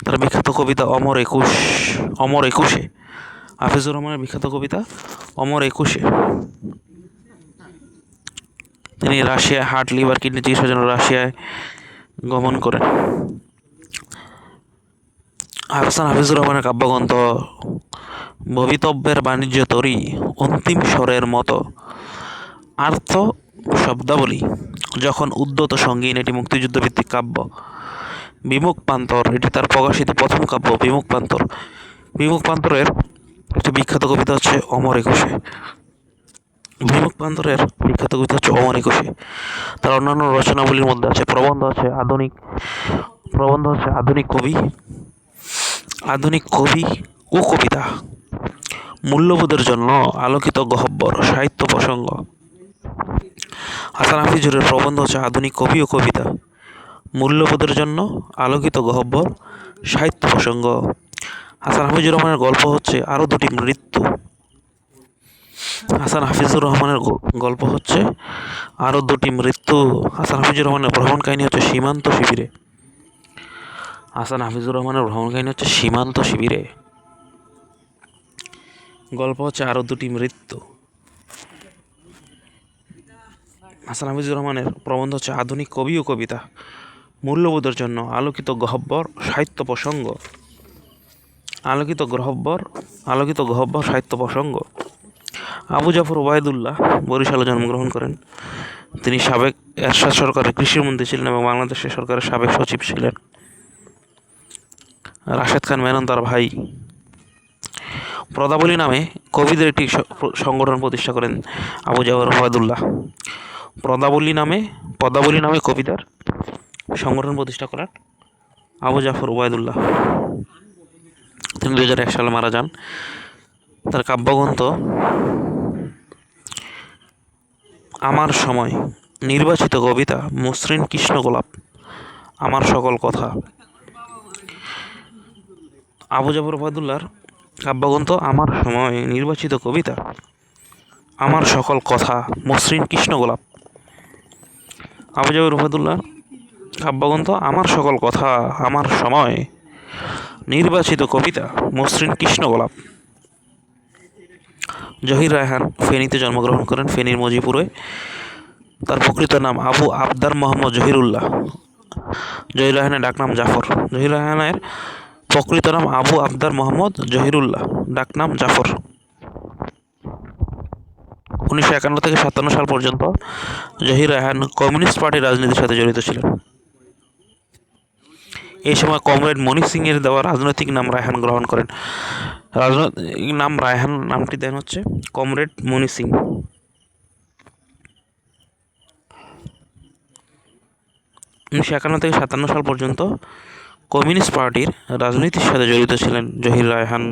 তার বিখ্যাত কবিতা অমর একুশে। হাফিজুর রহমানের বিখ্যাত কবিতা অমর একুশে। তিনি রাশিয়ায় হার্ট, লিভার, কিডনি চিকিৎসার জন্য রাশিয়ায় গমন করেন। হাসান হাফিজুর রহমানের কাব্যগ্রন্থ ভবিতব্যের বাণিজ্য তরী, অন্তিম স্বরের মতো, আর্থ শব্দাবলী, যখন উদ্যত সঙ্গীন, এটি মুক্তিযুদ্ধভিত্তিক কাব্য। বিমুখ প্রান্তর, এটি তার প্রকাশিত প্রথম কাব্য। বিমুখ প্রান্তরের একটি বিখ্যাত কবিতা হচ্ছে অমর একুশে। তার অন্যান্য রচনাবলীর মধ্যে আছে প্রবন্ধ হচ্ছে আধুনিক কবি ও কবিতা, মূল্যবোধের জন্য আলোকিত গহ্বর, সাহিত্য প্রসঙ্গ। হাসান হাফিজুরের প্রবন্ধ হচ্ছে আধুনিক কবি ও কবিতা, মূল্যবোধের জন্য আলোকিত গহ্বর, সাহিত্য প্রসঙ্গ। হাসান হাফিজুর রহমানের গল্প হচ্ছে আরও দুটি মৃত্যু। হাসান হাফিজুর রহমানের ভ্রমণ কাহিনী হচ্ছে সীমান্ত শিবিরে। গল্প হচ্ছে আরও দুটি মৃত্যু। হাসান হাফিজুর রহমানের প্রবন্ধ হচ্ছে আধুনিক কবি ও কবিতা, মূল্যবোধের জন্য আলোকিত গহ্বর, সাহিত্য প্রসঙ্গ। আবু জাফর ওবায়দুল্লাহ বরিশালে জন্মগ্রহণ করেন। তিনি সাবেক এরশাদ সরকারের কৃষিমন্ত্রী ছিলেন এবং বাংলাদেশের সরকারের সাবেক সচিব ছিলেন। রাশেদ খান মেনন তার ভাই। পদাবলী নামে কবিদের একটি সংগঠন প্রতিষ্ঠা করেন আবু জাফর ওবায়দুল্লাহ। পদাবলী নামে কবিতার সংগঠন প্রতিষ্ঠা করেন আবু জাফর ওবায়দুল্লাহ। তিনি 2001 সালে মারা যান। তার কাব্যগ্রন্থ আমার সময়, নির্বাচিত কবিতা মসৃণ কৃষ্ণ গোলাপ, আমার সকল কথা। আবু জাফর ওবায়দুল্লাহর কাব্যগ্রন্থ আমার সময়, নির্বাচিত কবিতা আমার সকল কথা, মসৃণ কৃষ্ণ গোলাপ। আবু জাফর ওবায়দুল্লাহর কাব্যগ্রন্থ আমার সকল কথা, আমার সময়, নির্বাচিত কবিতা মসৃণ কৃষ্ণ গোলাপ। জহির রায়হান ফেনীতে জন্মগ্রহণ করেন, ফেনীর মজিপুরে। তার প্রকৃত নাম আবু আবদার মোহাম্মদ জহিরুল্লাহ। জহির রায়হানের ডাকনাম জাফর। জহির রায়হানের প্রকৃত নাম আবু আবদার মোহাম্মদ জহিরুল্লাহ, ডাকনাম জাফর। 1951 থেকে 57 সাল পর্যন্ত জহির রায়হান কমিউনিস্ট পার্টির রাজনীতির সাথে জড়িত ছিলেন। এই সময় কমরেড মনি সিং এর দেওয়া রাজনৈতিক নাম রায়হান গ্রহণ করেন। রাজনৈতিক নাম রায়হান নামটি দেন হচ্ছে কমরেড মনি সিং। 1951 থেকে 57 সাল পর্যন্ত কমিউনিস্ট পার্টির রাজনীতির সাথে জড়িত ছিলেন জহির রায়হান।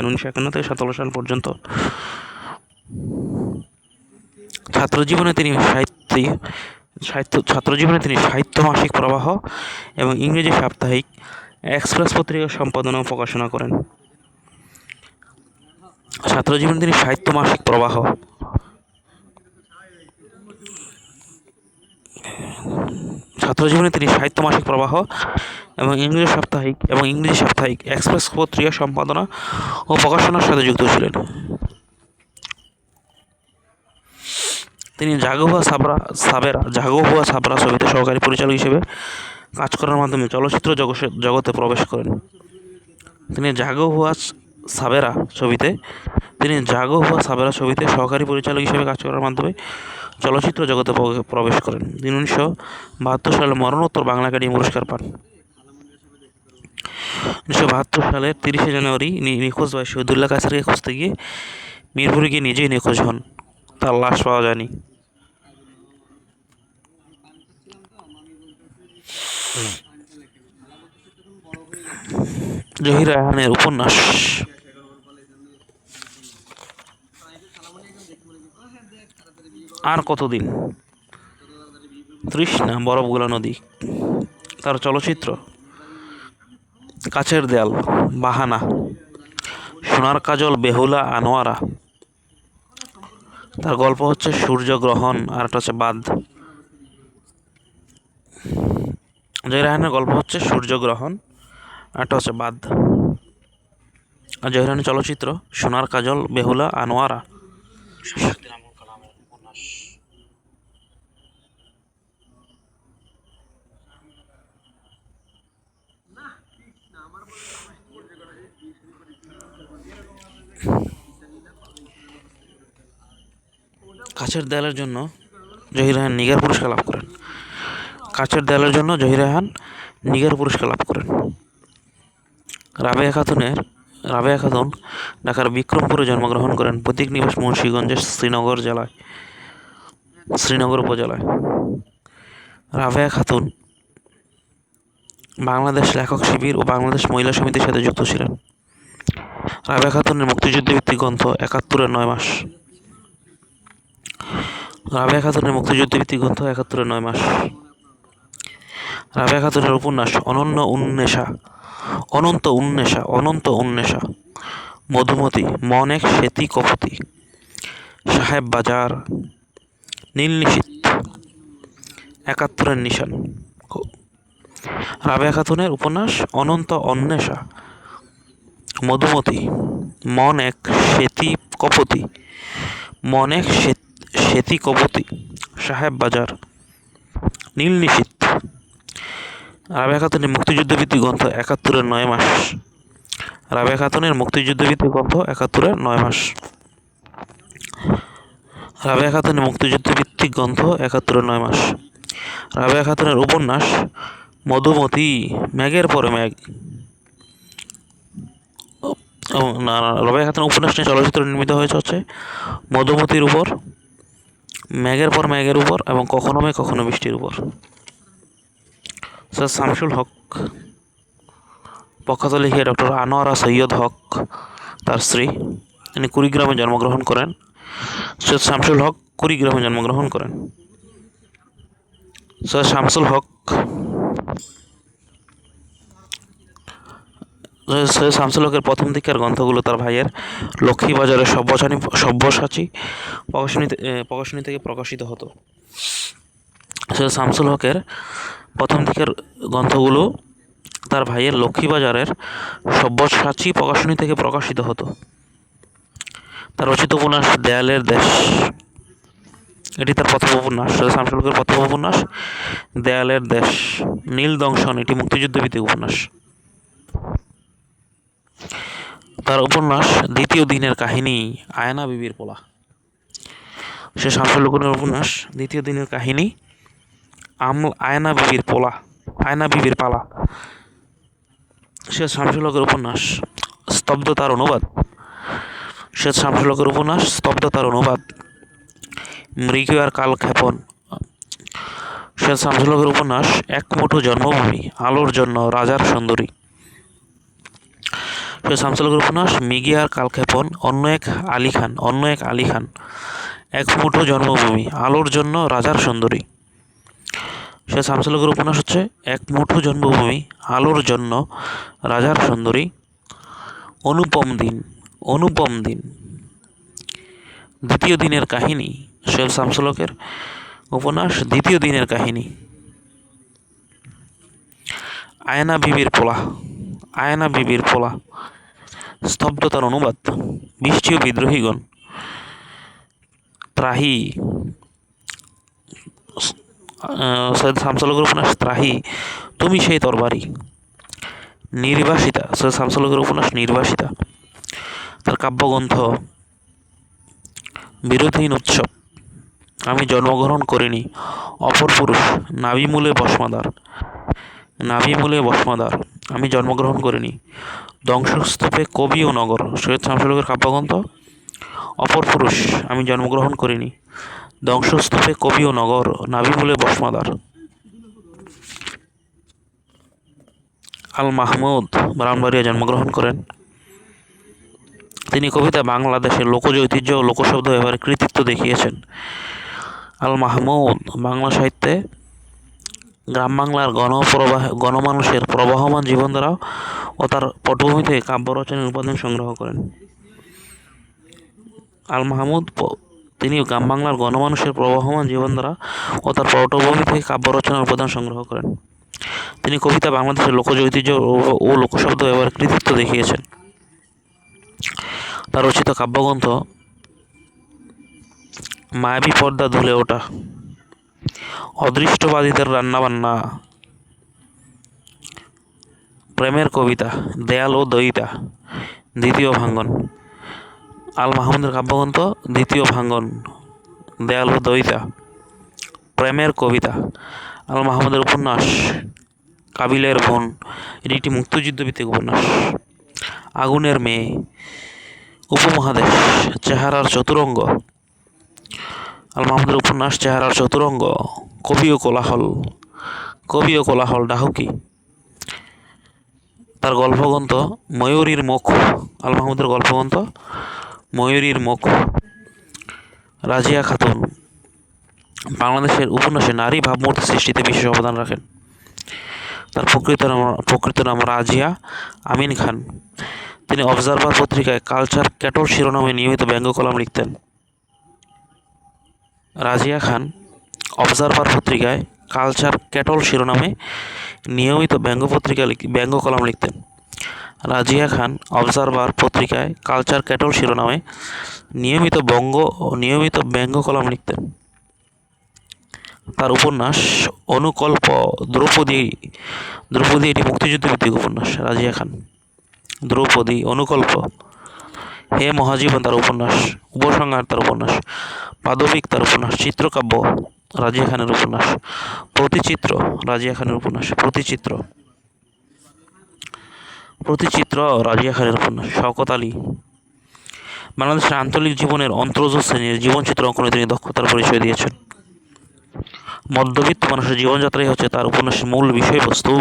1951 থেকে 57 সাল পর্যন্ত। ছাত্রজীবনে তিনি সাহিত্য মাসিক প্রবাহ এবং ইংরেজি সাপ্তাহিক এক্সপ্রেস পত্রিকার সম্পাদনা ও প্রকাশনা করেন। ছাত্রজীবনে তিনি সাহিত্য মাসিক প্রবাহ এবং ইংরেজি সাপ্তাহিক এক্সপ্রেস পত্রিকা সম্পাদনা ও প্রকাশনার সাথে যুক্ত ছিলেন। তিনি জাগো হুয়া সাবরা ছবিতে সহকারী পরিচালক হিসেবে কাজ করার মাধ্যমে চলচ্চিত্র জগতে প্রবেশ করেন। তিনি জাগো হুয়া সাবেরা ছবিতে সহকারী পরিচালক হিসেবে কাজ করার মাধ্যমে চলচ্চিত্র জগতে প্রবেশ করেন। তিনি 1972 সালে মরণোত্তর বাংলা একাডেমি পুরস্কার পান। 1972 সালের 30 জানুয়ারি নিখোঁজ ভাই শহীদুল্লাহ কাছারকে খুঁজতে গিয়ে মিরপুরে গিয়ে নিজেই নিখোঁজ হন। তার লাশ পাওয়া যায়নি। জহির রায়হানের উপন্যাস আর কতদিন, তৃষ্ণা, বরফগুলা নদী। তার চলচ্চিত্র কাছের দেয়াল, বাহানা, সোনার কাজল, বেহুলা, আনোয়ারা। তার গল্প হচ্ছে সূর্যগ্রহণ, আর একটা হচ্ছে বাদ। জহির রায়হানের গল্প হচ্ছে সূর্যগ্রহণ, আর একটা হচ্ছে বাদ। আর জহির রায়হানের চলচ্চিত্র সোনার কাজল, বেহুলা, আনোয়ারা। কাছের দেয়ালের জন্য জহির রায়হান নিগার পুরস্কার লাভ করেন। রাবেয়া খাতুন ঢাকার বিক্রমপুরে জন্মগ্রহণ করেন। প্রতীক নিবাস মুন্সিগঞ্জের শ্রীনগর উপজেলায়। রাবেয়া খাতুন বাংলাদেশ লেখক শিবির ও বাংলাদেশ মহিলা সমিতির সাথে যুক্ত ছিলেন। রাবেয়া খাতুনের মুক্তিযুদ্ধ ভিত্তিক গ্রন্থ ৭১-এর ৯ মাস। রাবেয়া খাতুনের উপন্যাস অনন্ত উন্মেষা, মধুমতি, মন এক সেতী কপতি, সাহেব বাজার, নীল নিশীথ, ৭১-এর নিশান। রাবেয়া খাতুনের উপন্যাস অনন্ত অন্বেষা, মধুমতি, মন এক সেতী কপতি, সাহেব বাজার, নীল নিশীথ। রাবেয়া খাতুনের মুক্তিযুদ্ধ ভিত্তিক গ্রন্থ ৭১-এর ৯ মাস। রাবেয়া খাতুনের মুক্তিযুদ্ধ ভিত্তিক গ্রন্থ ৭১-এর ৯ মাস। রাবেয়া খাতুনের মুক্তিযুদ্ধ ভিত্তিক গ্রন্থ ৭১-এর ৯ মাস। রাবেয়া খাতুনের উপন্যাস মধুমতি, মেঘের পরে মেঘ, রবাইয়া খাতুন উপন্যাস নিয়ে চলচ্চিত্র নির্মিত হয়েছে হচ্ছে মধুমতির উপর, মেঘের পর মেঘের উপর এবং কখনো মেঘ কখনো বৃষ্টির উপর। স্যার শামসুল হক প্রখ্যাত লেখিকা ডক্টর আনোয়ারা সৈয়দ হক তার স্ত্রী, তিনি কুড়িগ্রামে জন্মগ্রহণ করেন। সৈয়দ শামসুল হক কুড়িগ্রামে জন্মগ্রহণ করেন। সৈয়দ শামসুল হক সৈয়দ শামসুল হকের প্রথম দিকের গ্রন্থগুলো তার ভাইয়ের লক্ষ্মীবাজারের সব্যসাচী প্রকাশনী থেকে প্রকাশিত হতো। সৈয়দ শামসুল হকের প্রথম দিকের গ্রন্থগুলো তার ভাইয়ের লক্ষ্মীবাজারের সব্যসাচী প্রকাশনী থেকে প্রকাশিত হতো। তার রচিত উপন্যাস দেয়ালের দেশ, এটি তার প্রথম উপন্যাস। সৈয়দ শামসুল হকের প্রথম উপন্যাস দেয়ালের দেশ। নীল দংশন, এটি মুক্তিযুদ্ধ ভিত্তিক উপন্যাস। তার উপন্যাস দ্বিতীয় দিনের কাহিনী, আয়না বিবির পোলা। সে শামসুল হকের উপন্যাস দ্বিতীয় দিনের কাহিনী, আয়না বিবির পালা। সে শামসুল হকের উপন্যাস স্তব্ধতার অনুবাদ। সে শামসুল হকের উপন্যাস স্তব্ধতার অনুবাদ। মৃগী আর কালক্ষেপণ। সে শামসুল হকের উপন্যাস এক মুঠো জন্মভূমি, আলোর জন্য, রাজার সুন্দরী। সে শামসুল হকের উপন্যাস মৃগী আর কালক্ষেপণ, অন্য এক আলী খান, এক মুঠো জন্মভূমি, আলোর জন্য, রাজার সুন্দরী। সে শামসুল হকের উপন্যাস হচ্ছে এক মুঠো জন্মভূমি, আলোর জন্য, রাজার সুন্দরী। অনুপম দিন। দ্বিতীয় দিনের কাহিনী। সৈয়দ শামসুল হকের উপন্যাস দ্বিতীয় দিনের কাহিনী। আয়না বিবির পোলা। স্তব্ধতার অনুবাদ। বৃষ্টি ও বিদ্রোহীগণ। ত্রাহি। সৈয়দ শামসুল হকের উপন্যাস ত্রাহি, তুমি সেই তরবারি। নির্বাসিতা। সৈয়দ শামসুল হকের উপন্যাস নির্বাসিতা। তার কাব্যগ্রন্থ বিরোধীন উৎসব, আমি জন্মগ্রহণ করিনি, অপর পুরুষ, নাভিমূলে বসমাদার, আমি জন্মগ্রহণ করিনি, ধ্বংসস্তূপে কবি ও নগর। সৈয়দ শামসুল হকের কাব্যগ্রন্থ অপর পুরুষ, আমি জন্মগ্রহণ করিনি, ধ্বংসস্তূপে কবি ও নগর, নাভিমূলে বসমাদার। আল মাহমুদ ব্রাহ্মণবাড়িয়ায় জন্মগ্রহণ করেন। তিনি কবিতা বাংলাদেশের লোকজ ঐতিহ্য ও লোকশব্দ ব্যবহারে কৃতিত্ব দেখিয়েছেন। আল মাহমুদ বাংলা সাহিত্যে গ্রাম বাংলার গণমানুষের প্রবাহমান জীবনধারা ও তার পটভূমি থেকে কাব্য রচনার উপাদান সংগ্রহ করেন। আল মাহমুদ তিনি গ্রাম বাংলার গণমানুষের প্রবাহমান জীবনধারা ও তার পটভূমি থেকে কাব্য রচনার উপাদান সংগ্রহ করেন। তিনি কবিতা বাংলাদেশের লোকজ ঐতিহ্য ও লোকশব্দ ব্যবহারে কৃতিত্ব দেখিয়েছেন। তার রচিত কাব্যগ্রন্থ মায়াবী পর্দা ধুলে ওঠা, অদৃষ্টবাদীদের রান্নাবান্না, প্রেমের কবিতা, দেয়াল ও দয়িতা, দ্বিতীয় ভাঙ্গন। আল মাহমুদের কাব্যগ্রন্থ দ্বিতীয় ভাঙ্গন, দেয়াল ও দয়িতা, প্রেমের কবিতা। আল মাহমুদের উপন্যাস কাবিলের বোন, এটি একটি মুক্তিযুদ্ধ ভিত্তিক উপন্যাস। আগুনের মেয়ে, উপমহাদেশ, চেহারার চতুরঙ্গ। আল মাহমুদের উপন্যাস চেহারার চতুরঙ্গ, কবি ও কোলাহল, ডাহুকি। তার গল্পগ্রন্থ ময়ূরীর মুখ। আল মাহমুদের গল্পগ্রন্থ ময়ূরীর মুখ। রাজিয়া খাতুন বাংলাদেশের উপন্যাসে নারী ভাবমূর্তি সৃষ্টিতে বিশেষ অবদান রাখেন। তার প্রকৃত নাম রাজিয়া আমিন খান। তিনি অবজারভার পত্রিকায় কালচার ক্যাটল শিরোনামে নিয়মিত ব্যঙ্গ কলাম লিখতেন। রাজিয়া খান অবজারভার পত্রিকায় কালচার ক্যাটল শিরোনামে নিয়মিত ব্যঙ্গ কলাম লিখতেন। রাজিয়া খান অবজারভার পত্রিকায় কালচার ক্যাটল শিরোনামে নিয়মিত ব্যঙ্গ কলাম লিখতেন। তার উপন্যাস অনুকল্প দ্রৌপদী, এটি মুক্তিযুদ্ধ ভিত্তিক উপন্যাস। রাজিয়া খান দ্রৌপদী, অনুকল্প, হে মহাজীবন তার উপন্যাস, উপসংহার তার উপন্যাস, পাদবিক তার উপন্যাস, চিত্রকাব্য রাজিয়া খানের উপন্যাস, প্রতিচিত্র রাজিয়া খানের উপন্যাস, প্রতিচিত্র রাজিয়া খানের উপন্যাস। শওকত আলী বাংলাদেশের আঞ্চলিক জীবনের অন্তর্জ শ্রেণীর জীবনচিত্র অঙ্কনে তিনি দক্ষতার পরিচয় দিয়েছেন। মধ্যবিত্ত মানুষের জীবনযাত্রাই হচ্ছে তার উপন্যাসের মূল বিষয়বস্তু।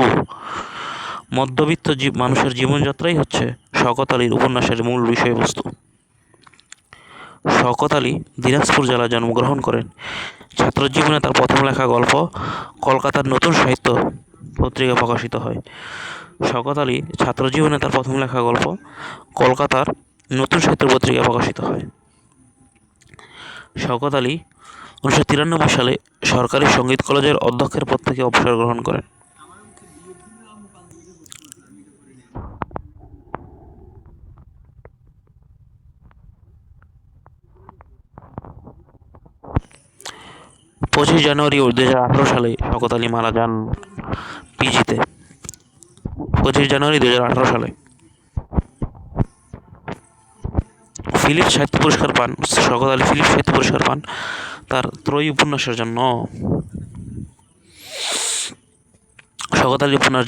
মধ্যবিত্ত মানুষের জীবনযাত্রাই হচ্ছে শওকত আলীর উপন্যাসের মূল বিষয়বস্তু। শওকত আলী দিনাজপুর জেলায় জন্মগ্রহণ করেন। ছাত্রজীবনে তার প্রথম লেখা গল্প কলকাতার নতুন সাহিত্য পত্রিকা প্রকাশিত হয়। শওকত আলী ছাত্রজীবনে তার প্রথম লেখা গল্প কলকাতার নতুন সাহিত্য পত্রিকায় প্রকাশিত হয়। শওকত আলী 1993 সালে সরকারি সঙ্গীত কলেজের অধ্যক্ষের পদ থেকে অবসর গ্রহণ করেন। জানুয়ারি 2018 সালে শওকত আলী মারা যান পিজিতে। 25 জানুয়ারি 2018 সালে ফিলিপস সাহিত্য পুরস্কার পান। শওকত আলী ফিলিপস সাহিত্য পুরস্কার পান তার ত্রয়ী উপন্যাসের জন্য। শওকত আলীর উপন্যাস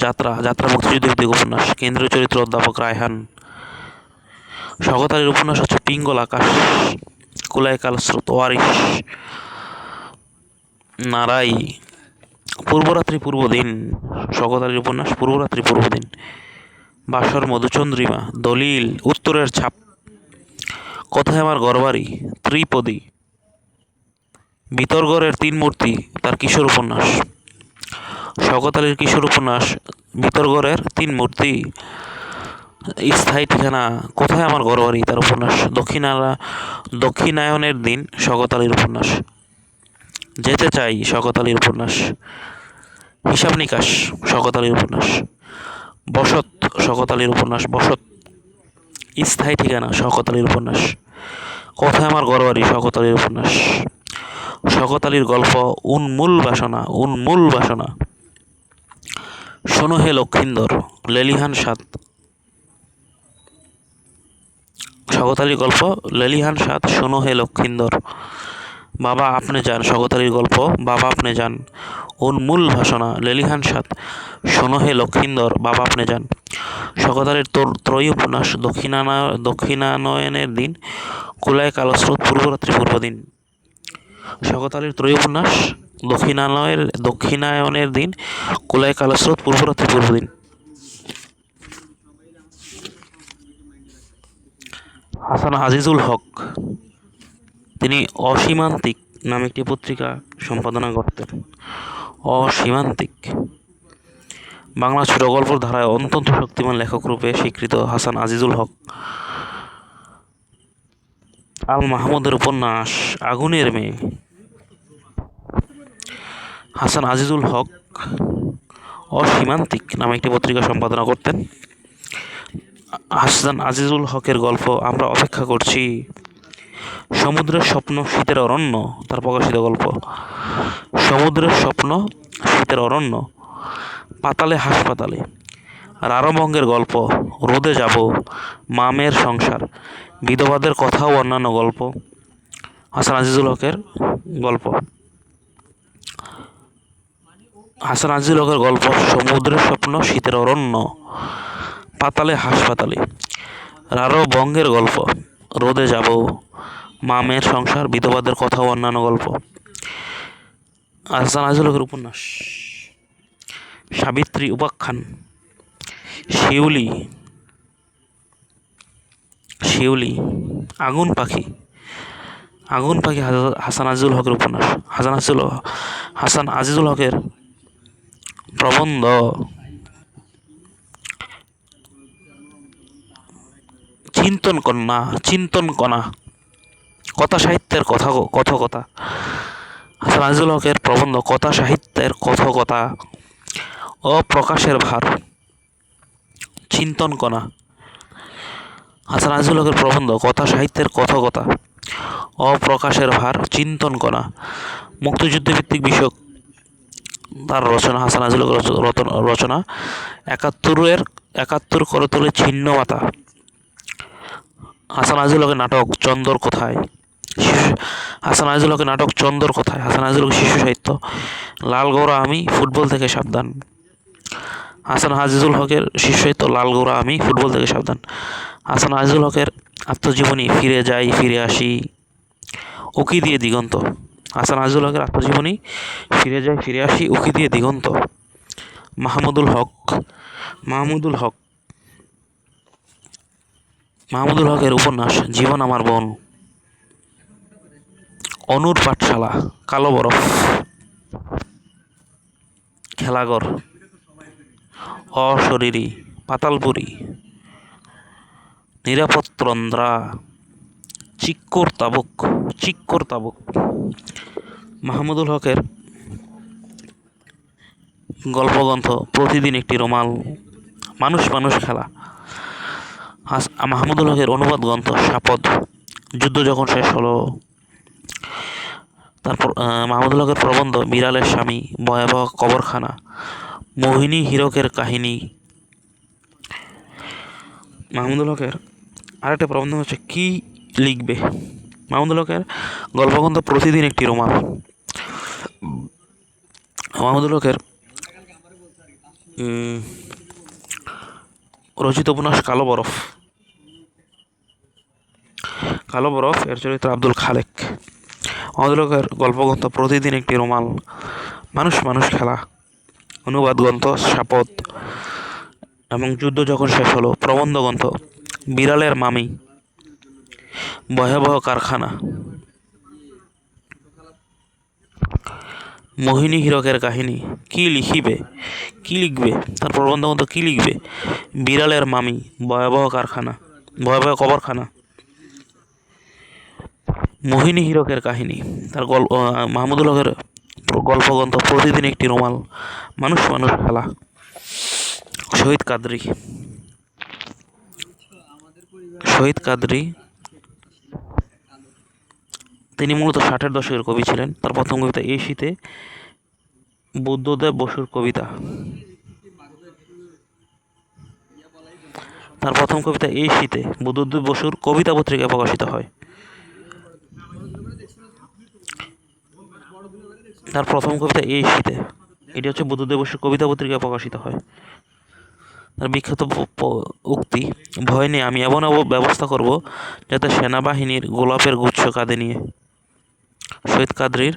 যাত্রা মুক্তিযুদ্ধ ভিত্তিক উপন্যাস। কেন্দ্রীয় চরিত্র অধ্যাপক রায়হান। শওকত আলীর উপন্যাস হচ্ছে পিঙ্গল আকাশ, কুলায় কালস্রোত, ওয়ারিশ, নারাই, পূর্বরাত্রি পূর্বদিন। শওকত আলীর উপন্যাস পূর্বরাত্রি পূর্বদিন। বাসর মধুচন্দ্রিমা, দলিল, উত্তরের ছাপ, কোথায় আমার ঘরবাড়ি, ত্রিপদী, ভিতরগড়ের তিন মূর্তি তার কিশোর উপন্যাস। শওকত আলীর কিশোর উপন্যাস ভিতরগড়ের তিন মূর্তি। স্থায়ী ঠিকানা, কোথায় আমার ঘরবাড়ি তার উপন্যাস। দক্ষিণায়নের দিন শওকত আলীর উপন্যাস। যেতে চাই শওকত আলীর উপন্যাস। হিসাব নিকাশ শওকত আলীর উপন্যাস। বসত শওকত আলীর উপন্যাস। বসত। স্থায়ী ঠিকানা শওকত আলীর উপন্যাস। কোথায় আমার ঘরবাড়ি শওকত আলীর উপন্যাস। শওকত আলীর গল্প উন্মূল বাসনা। শোনো হে লক্ষিন্দর, লেলিহান সাত। শওকত আলীর গল্প লেলিহান সাত, শোনো হে লক্ষিন্দর। বাবা আপনি যান শওকত আলীর গল্প বাবা আপনি যান। উন্মূল ভাষণা, লেলিহান সাত, শোনো হে লক্ষিন্দর, বাবা আপনি যান। শওকত আলীর ত্রয়ী উপন্যাস দক্ষিণায়নের দিন, কুলায় কালস্রোত, পূর্বরাত্রি পূর্বদিন। শওকত আলীর ত্রয়ী উপন্যাস দক্ষিণায়নের দিন, কুলায় কালস্রোত, পূর্বরাত্রি পূর্বদিন। হাসান আজিজুল হক তিনি অসীমান্তিক নামে একটি পত্রিকা সম্পাদনা করতেন। অসীমান্তিক বাংলা ছোট গল্পের ধারায় অত্যন্ত শক্তিমান লেখক রূপে স্বীকৃত হাসান আজিজুল হক আল মাহমুদের উপন্যাস আগুনের মেয়ে। হাসান আজিজুল হক অসীমান্তিক নামে একটি পত্রিকা সম্পাদনা করতেন। হাসান আজিজুল হকের গল্প আমরা অপেক্ষা করছি, সমুদ্রের স্বপ্ন, শীতের অরণ্য তার প্রকাশিত গল্প। সমুদ্রের স্বপ্ন, শীতের অরণ্য, পাতালে হাসপাতালে, রারবঙ্গের গল্প, রোদে যাব, মামের সংসার, বিধবাদের কথা ও অন্যান্য গল্প। হাসান আজিজুল হকের গল্প। হাসান আজিজুল হকের গল্প সমুদ্রের স্বপ্ন, শীতের অরণ্য, পাতালে হাসপাতালে, রারবঙ্গের গল্প, রোদে যাব, মামের সংসার, বিধবাদের কথা ও অন্যান্য গল্প। হাসান আজিজুল হকের উপন্যাস সাবিত্রী, উপাখ্যান, শিউলি, আগুন পাখি। হাসান আজিজুল হকের উপন্যাস। হাসান আজিজুল হকের প্রবন্ধ চিন্তন কণা, কথা সাহিত্যের কথকতা। হাসান আজিজুল হকের প্রবন্ধ কথা সাহিত্যের কথকতা, অপ্রকাশের ভার, চিন্তন কণা। হাসান আজিজুল হকের প্রবন্ধ কথা সাহিত্যের কথকতা, অপ্রকাশের ভার, চিন্তন কণা। মুক্তিযুদ্ধ ভিত্তিক বিষয়ক তার রচনা। হাসান আজিজুল হকের রচনা ৭১ করে তোলে ছিন্ন মাতা। হাসান আজিজুল হকের নাটক চন্দর কোথায়। হাসান আজিজুল হকের নাটক চন্দর কোথায়। হাসান আজিজুল হকের শিশু সাহিত্য লাল গোরা আমি, ফুটবল থেকে সাবধান। হাসান আজিজুল হকের শিষ্যই তো লাল গোরা আমি, ফুটবল থেকে সাবধান। হাসান আজিজুল হকের আত্মজীবনী ফিরে যাই ফিরে আসি, উকি দিয়ে দিগন্ত। হাসান আজিজুল হকের আত্মজীবনী ফিরে যাই ফিরে আসি, উকি দিয়ে দিগন্ত। মাহমুদুল হক মাহমুদুল হক মাহমুদুল হকের উপন্যাস জীবন আমার বোন। অনুর পাঠশালা, কালো বরফ, খেলাঘর, অশরীরী, পাতালপুরী, নিরাপদ তন্দ্রা, চিক্কোর তাবুক। মাহমুদুল হকের গল্পগ্রন্থ প্রতিদিন একটি রোমাল, মানুষ মানুষ খেলা। মাহমুদুল হকের অনুবাদ গ্রন্থ শাপদ, যুদ্ধ যখন শেষ হলো। তারপর মাহমুদুল হকের প্রবন্ধ বিড়ালের স্বামী, ভয়াবহ কবরখানা, মোহিনী হীরকের কাহিনী। মাহমুদুল হকের আরেকটা প্রবন্ধ হচ্ছে কি লিখবে। মাহমুদুল হকের গল্পগ্রন্থ প্রতিদিন একটি রোমাল। মাহমুদুল হকের রচিত উপন্যাস কালো বরফ। এর চরিত্র আব্দুল খালেক। মাহমুদুল হকের গল্পগ্রন্থ প্রতিদিন একটি রোমাল, মানুষ মানুষ খেলা। অনুবাদ গ্রন্থ শাপদ এবং যুদ্ধ যখন শেষ হলো। প্রবন্ধ গ্রন্থ বিড়ালের মামি, ভয়াবহ কারখানা, মোহিনী হীরকের কাহিনী। কি লিখবে তার প্রবন্ধ গ্রন্থ কি লিখবে। বিড়ালের মামি, ভয়াবহ কবরখানা, মোহিনী হীরকের কাহিনী। তার মাহমুদুল হকের গল্পগ্রন্থ প্রতিদিন একটি রোমাল, মানুষ মানুষ খেলা। শহীদ কাদরী তিনি মূলত 60-এর দশকের কবি ছিলেন। তার প্রথম কবিতা এই শীতে, বুদ্ধদেব বসুর কবিতা। বুদ্ধদেব বসুর কবিতা পত্রিকায় প্রকাশিত হয়। তার প্রথম কবিতা এই শীতে, এটি হচ্ছে বুদ্ধদেব বসুর কবিতা পত্রিকায় প্রকাশিত হয়। তার বিখ্যাত উক্তি, ভয় নেই, আমি এমন ব্যবস্থা করব যাতে সেনাবাহিনীর গোলাপের গুচ্ছ কাঁধে নিয়ে। শহীদ কাদরীর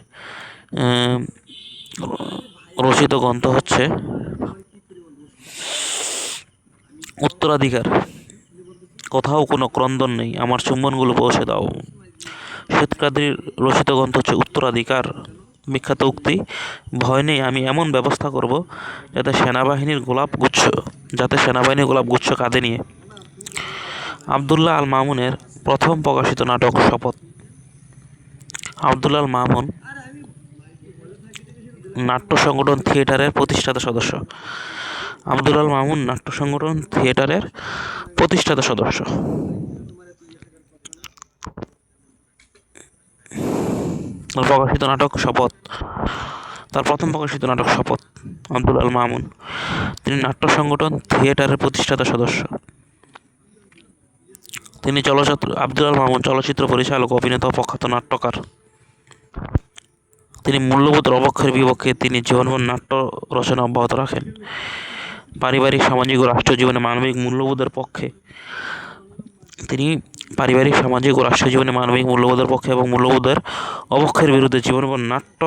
রচিত গ্রন্থ হচ্ছে উত্তরাধিকার। কোথাও কোনো ক্রন্দন নেই, আমার চুম্বনগুলো পৌঁছে দাও। শহীদ কাদরীর রচিত গ্রন্থ হচ্ছে উত্তরাধিকার। বিখ্যাত উক্তি, ভয় নেই, আমি এমন ব্যবস্থা করব যাতে সেনাবাহিনীর গোলাপ গুচ্ছ কাঁধে নিয়ে। আবদুল্লাহ আল মামুনের প্রথম প্রকাশিত নাটক শপথ। আবদুল্লাহ আল মামুন নাট্য সংগঠন থিয়েটারের প্রতিষ্ঠাতা সদস্য। তার প্রথম প্রকাশিত নাটক শপথ। আবদুল আল মামুন, তিনি নাট্য সংগঠন থিয়েটারের প্রতিষ্ঠাতা সদস্য। আবদুল আল মামুন চলচ্চিত্র পরিচালক, অভিনেতা ও প্রখ্যাত নাট্যকার। তিনি মূল্যবোধের অবক্ষয়ের বিপক্ষে তিনি জীবনভর নাট্য রচনা অব্যাহত রাখেন। পারিবারিক, সামাজিক ও রাষ্ট্রীয় জীবনে মানবিক মূল্যবোধের পক্ষে এবং মূল্যবোধের অবক্ষয়ের বিরুদ্ধে জীবনভর নাট্য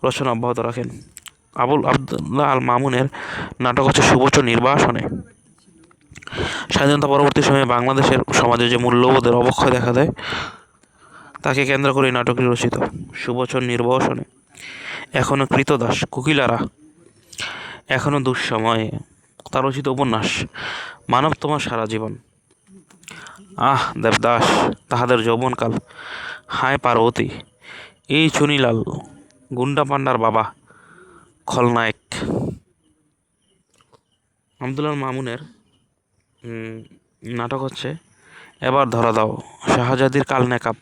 রচনা অব্যাহত রাখেন। আবদুল্লাহ আল মামুনের নাটক হচ্ছে সুবচন নির্বাসনে। স্বাধীনতা পরবর্তী সময়ে বাংলাদেশের সমাজে যে মূল্যবোধের অবক্ষয় দেখা দেয় তাকে কেন্দ্র করে নাটকটি রচিত। সুবচন নির্বাসনে, এখনো কৃতদাস, কোকিলারা, এখনো দুঃসময়ে। তার রচিত উপন্যাস মানব তোমার সারা জীবন। দেবদাস, তাহাদের যৌবনকাল, হায় পার্বতী, এই চুনিলাল, গুন্ডা পান্ডার বাবা, খলনায়ক। আবদুল্লাহ মামুনের নাটক হচ্ছে এবার ধরা দাও, শাহজাদির কাল নেকাব,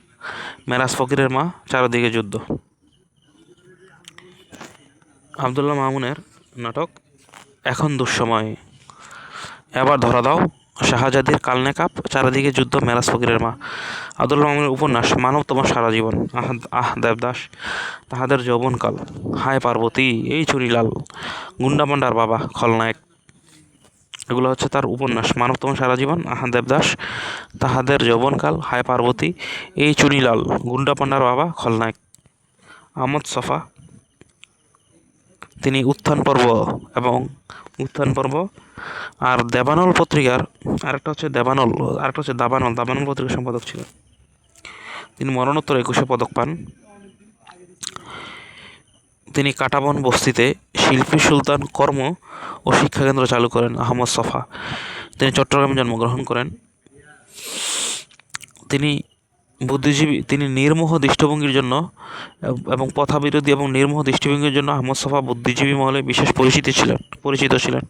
মেরাজ ফকিরের মা, চারদিকে যুদ্ধ। আবদুল্লাহ মামুনের নাটক এখন দুঃসময়, এবার ধরা দাও, শাহজাদির কাল নেকাব, চারিদিকে যুদ্ধ, মেরাজ ফকিরের মা। আবদুল্লাহ মামুনের উপন্যাস মানব তোমার সারা জীবন। দেবদাস, তাহাদের যৌবনকাল, হায় পার্বতী, এই চুনিলাল, গুন্ডা পান্ডার বাবা, খলনায়ক। এগুলো হচ্ছে তার উপন্যাস। মানবতম সারা জীবন, আহা দেবদাস, তাহাদের যৌবনকাল, হায় পার্বতী, এই চুনিলাল, গুন্ডা পান্ডার বাবা, খলনায়ক। আহমদ ছফা, তিনি উত্থান পর্ব এবং উত্থান পর্ব আর দেবানল পত্রিকার আরেকটা হচ্ছে দেবানল, আরেকটা হচ্ছে দাবানল, দাবানল পত্রিকার সম্পাদক ছিলেন। তিনি মরণোত্তর 21 পদক পান। তিনি কাটাবন বস্তিতে শিল্পী সুলতান কর্ম ও শিক্ষাকেন্দ্র চালু করেন। আহমদ ছফা, তিনি চট্টগ্রামে জন্মগ্রহণ করেন। তিনি বুদ্ধিজীবী, তিনি নির্মোহ দৃষ্টিভঙ্গির জন্য এবং প্রথাবিরোধী এবং নির্মোহ দৃষ্টিভঙ্গির জন্য আহমদ ছফা বুদ্ধিজীবী মহলে বিশেষ পরিচিত ছিলেন।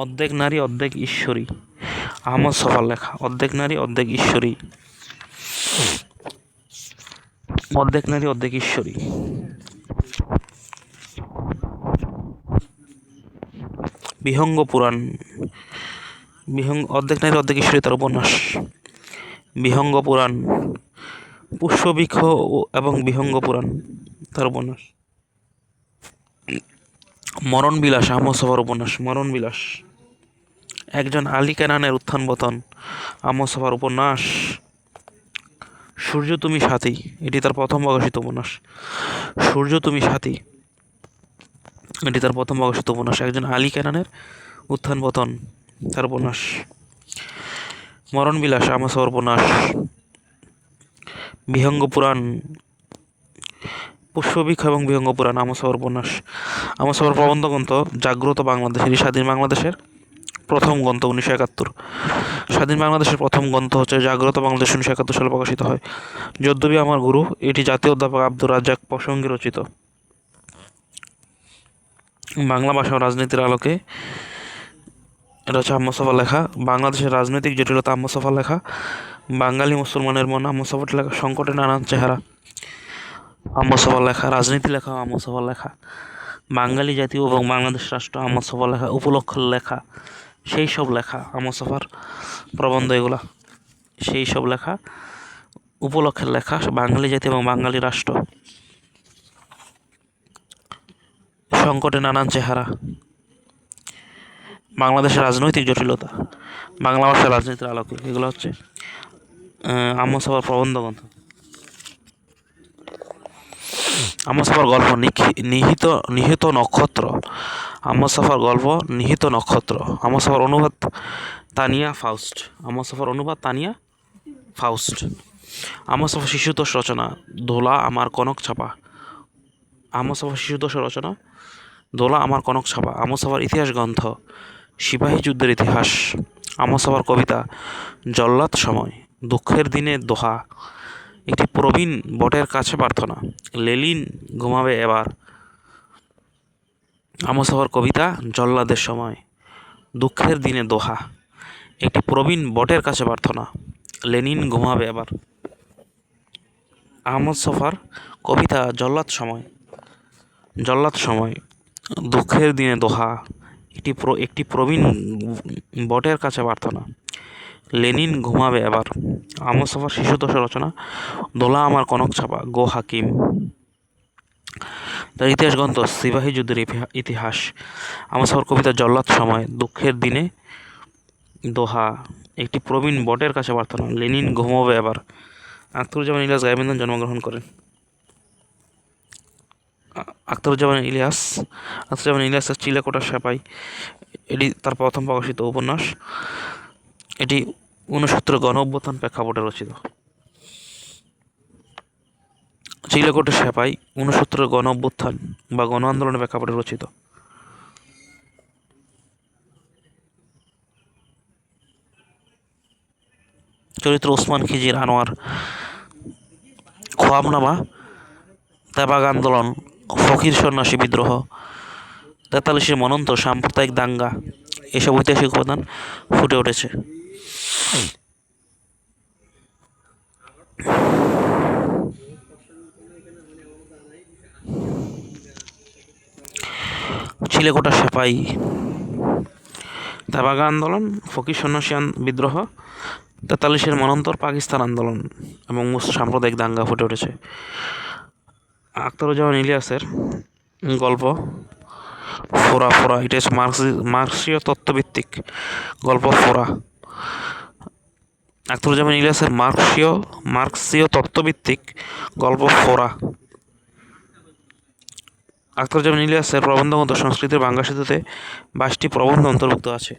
অর্ধেক নারী অর্ধেক ঈশ্বরী, আহমদ ছফার লেখা। অর্ধেক নারী অর্ধেক ঈশ্বরী, অর্ধেক নারী অর্ধেক ঈশ্বরী। বিহঙ্গ পুরাণ, অর্ধেক নারী অর্ধেক ঈশ্বরী তার উপন্যাস। বিহঙ্গ পুরাণ, পুষ্পবৃক্ষ এবং বিহঙ্গ পুরাণ তার উপন্যাস। মরণ বিলাস, আহমদ ছফার উপন্যাস। মরণ বিলাস, একজন আলী কেনানের উত্থান পতন, আহমদ ছফার উপন্যাস। সূর্য তুমি সাথী, এটি তার প্রথম প্রকাশিত উপন্যাস। সূর্য তুমি সাথী, এটি তার প্রথম প্রকাশিত উপন্যাস। একজন আলী কেনানের উত্থান পতন তার উপন্যাস। মরণ বিলাস, আহমদ ছফার উপন্যাস। বিহঙ্গ পুরাণ, পুষ্পবৃক্ষ এবং বিহঙ্গ পুরাণ আহমদ ছফার উপন্যাস। আহমদ ছফার প্রবন্ধ গ্রন্থ জাগ্রত বাংলাদেশ, এটি স্বাধীন বাংলাদেশের প্রথম গ্রন্থ 1971। স্বাধীন বাংলাদেশের প্রথম গ্রন্থ হচ্ছে জাগ্রত বাংলাদেশ, 1971 সালে প্রকাশিত হয়। যদ্যপি আমার গুরু, এটি জাতীয় অধ্যাপক আব্দুর রাজ্জাক প্রসঙ্গে রচিত। বাংলা ভাষা ও রাজনীতির আলোকে, এটা হচ্ছে আহমদ ছফার লেখা। বাংলাদেশের রাজনৈতিক জটিলতা, আহমদ ছফার লেখা। বাঙালি মুসলমানের মন, আহমদ ছফার লেখা। সংকটের নানান চেহারা, আহমদ ছফার লেখা। রাজনীতি লেখা, আহমদ ছফার লেখা। বাঙালি জাতীয় এবং বাংলাদেশ রাষ্ট্র, আহমদ ছফার লেখা। উপলক্ষের লেখা, সেই সব লেখা, আহমদ ছফার প্রবন্ধ এগুলা, সেই সব লেখা, উপলক্ষের লেখা। বাঙালি জাতি এবং বাঙালি রাষ্ট্র, সংকটে নানান চেহারা, বাংলাদেশের রাজনৈতিক জটিলতা, বাংলা ভাষার রাজনীতির আলোকে, এগুলো হচ্ছে আহমদ ছফার প্রবন্ধ গ্রন্থ। আহমদ ছফার গল্প নিহিত নক্ষত্র, আহমদ ছফার গল্প নিহিত নক্ষত্র। আহমদ ছফার অনুবাদ তানিয়া ফাউস্ট, আহমদ ছফার অনুবাদ তানিয়া ফাউস্ট। আহমদ ছফার শিশুতোষ রচনা দোলা আমার কনক ছাপা, আহমদ ছফার শিশুতোষ রচনা দোলা আমার কনক ছাপা। আহমদ ছফার ইতিহাস গ্রন্থ সিপাহী যুদ্ধের ইতিহাস। আহমদ ছফার কবিতা জল্লাদ সময়, দুঃখের দিনে দোহা, একটি প্রবীণ বটের কাছে প্রার্থনা, লেলিন ঘুমাবে এবার। আহমদ ছফার কবিতা জল্লাদের সময়, দুঃখের দিনে দোহা, একটি প্রবীণ বটের কাছে প্রার্থনা, লেনিন ঘুমাবে এবার। আহমদ ছফার কবিতা জল্লাদ সময়, দুঃখের দিনে দোহা, একটি প্রবীণ বটের কাছে প্রার্থনা, লেনিন ঘুমাবে এবার। আহমদ ছফার শিশুতোষ রচনা দোলা আমার কনক ছাপা, গো হাকিম। তার ইতিহাস গ্রন্থ সিপাহী যুদ্ধের ইতিহাস। আহমদ ছফার কবিতা জল্লাদ সময়, দুঃখের দিনে দোহা, একটি প্রবীণ বটের কাছে প্রার্থনা, লেনিন ঘুমাবে এবার। আখতারুজ্জামান ইলিয়াস গাইবান্ধায় জন্মগ্রহণ করেন। আখতারুজ্জামান ইলিয়াসের চিলেকোঠার সেপাই, এটি তার প্রথম প্রকাশিত উপন্যাস। এটি 69 গণ অভ্যুত্থান প্রেক্ষাপটে রচিত। চিলেকোঠার সেপাই 69 গণ অভ্যুত্থান বা গণ আন্দোলনের প্রেক্ষাপটে রচিত। চরিত্র ওসমান খিজির আনোয়ার। খোয়াবনামা, তেবাগ আন্দোলন, ফকির সন্ন্যাসী বিদ্রোহ, 43-এর মনন্তর সাম্প্রদায়িক দাঙ্গা, এসব ঐতিহাসিক উপাদান ফুটে উঠেছে। চিলেকোঠা সেপাই, তেবাগ আন্দোলন, ফকির সন্ন্যাসী বিদ্রোহ, 43-এর মনন্তর পাকিস্তান আন্দোলন এবং সাম্প্রদায়িক দাঙ্গা ফুটে উঠেছে। আখতারুজ্জামান ইলিয়াসের গল্প ফোরা ফোরা এটা হচ্ছে মার্ক্সীয় তত্ত্বভিত্তিক গল্প ফোরা। আখতারুজ্জামান ইলিয়াসের মার্ক্সীয় তত্ত্বভিত্তিক গল্প ফোরা। আখতারুজ্জামান ইলিয়াসের প্রবন্ধগ্রন্থ সংস্কৃতির বাংলা সেতুতে 22টি প্রবন্ধ অন্তর্ভুক্ত আছে।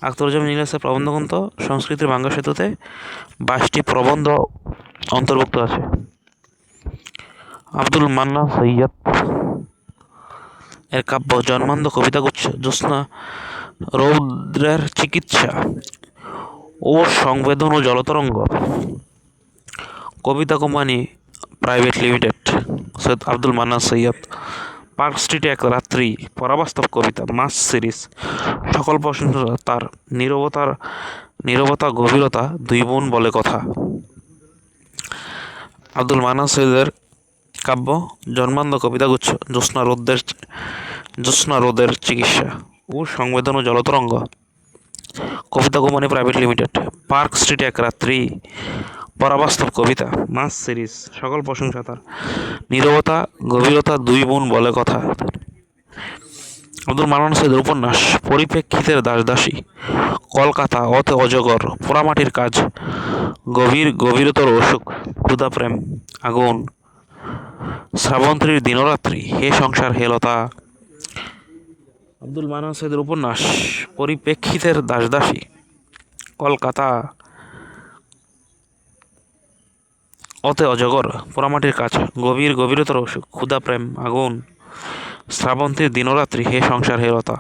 আখতারুজ্জামান ইলিয়াসের প্রবন্ধগ্রন্থ সংস্কৃতির বাংলা সেতুতে 22টি প্রবন্ধ অন্তর্ভুক্ত আছে। আব্দুল মান্নান সৈয়দ এর কাব্য জন্মান্ধ কবিতাগুচ্ছ, জ্যোৎস্না, রৌদ্রের চিকিৎসা ও সংবেদন ও জলতরঙ্গ, Kabita company private limited, Syed Abdul Mannan Syed. Park স্ট্রিটে এক রাত্রি, পরাবাস্তব কবিতা, মাস সিরিজ, সকল প্রশংসা তার, নীরবতা গভীরতা, দুই বোন বলে কথা। আব্দুল মান্নান সৈয়দের কাব্য জন্মান্ধ কবিতাগুচ্ছ, জ্যোৎস্না রোদের চিকিৎসা ও সংবেদন ও জলতরঙ্গ, Kabita company private limited. Park স্ট্রিটে এক রাত্রি, পরাবাস্তব কবিতা, মাস সিরিজ, সকল প্রশংসা তার, নীরবতা গভীরতা, দুই বোন বলে কথা। আব্দুল মান্নান সৈয়দের উপন্যাস পরিপ্রেক্ষিতের দাসদাসী, কলকাতা, অতে অজগর, পোড়ামাটির কাজ, গভীরতর অসুখ, ক্ষুধা প্রেম, আগুন, শ্রাবন্তীর দিনরাত্রি, হে সংসার হে লতা। আব্দুল মান্নান সৈয়দের উপন্যাস পরিপ্রেক্ষিতের দাসদাসী, কলকাতা, অতে অজগর, পোড়ামাটির কাজ, গভীরতর অসুখ, ক্ষুধা প্রেম, আগুন, শ্রাবন্তীর দিনরাত্রি, হে সংসার হে লতা।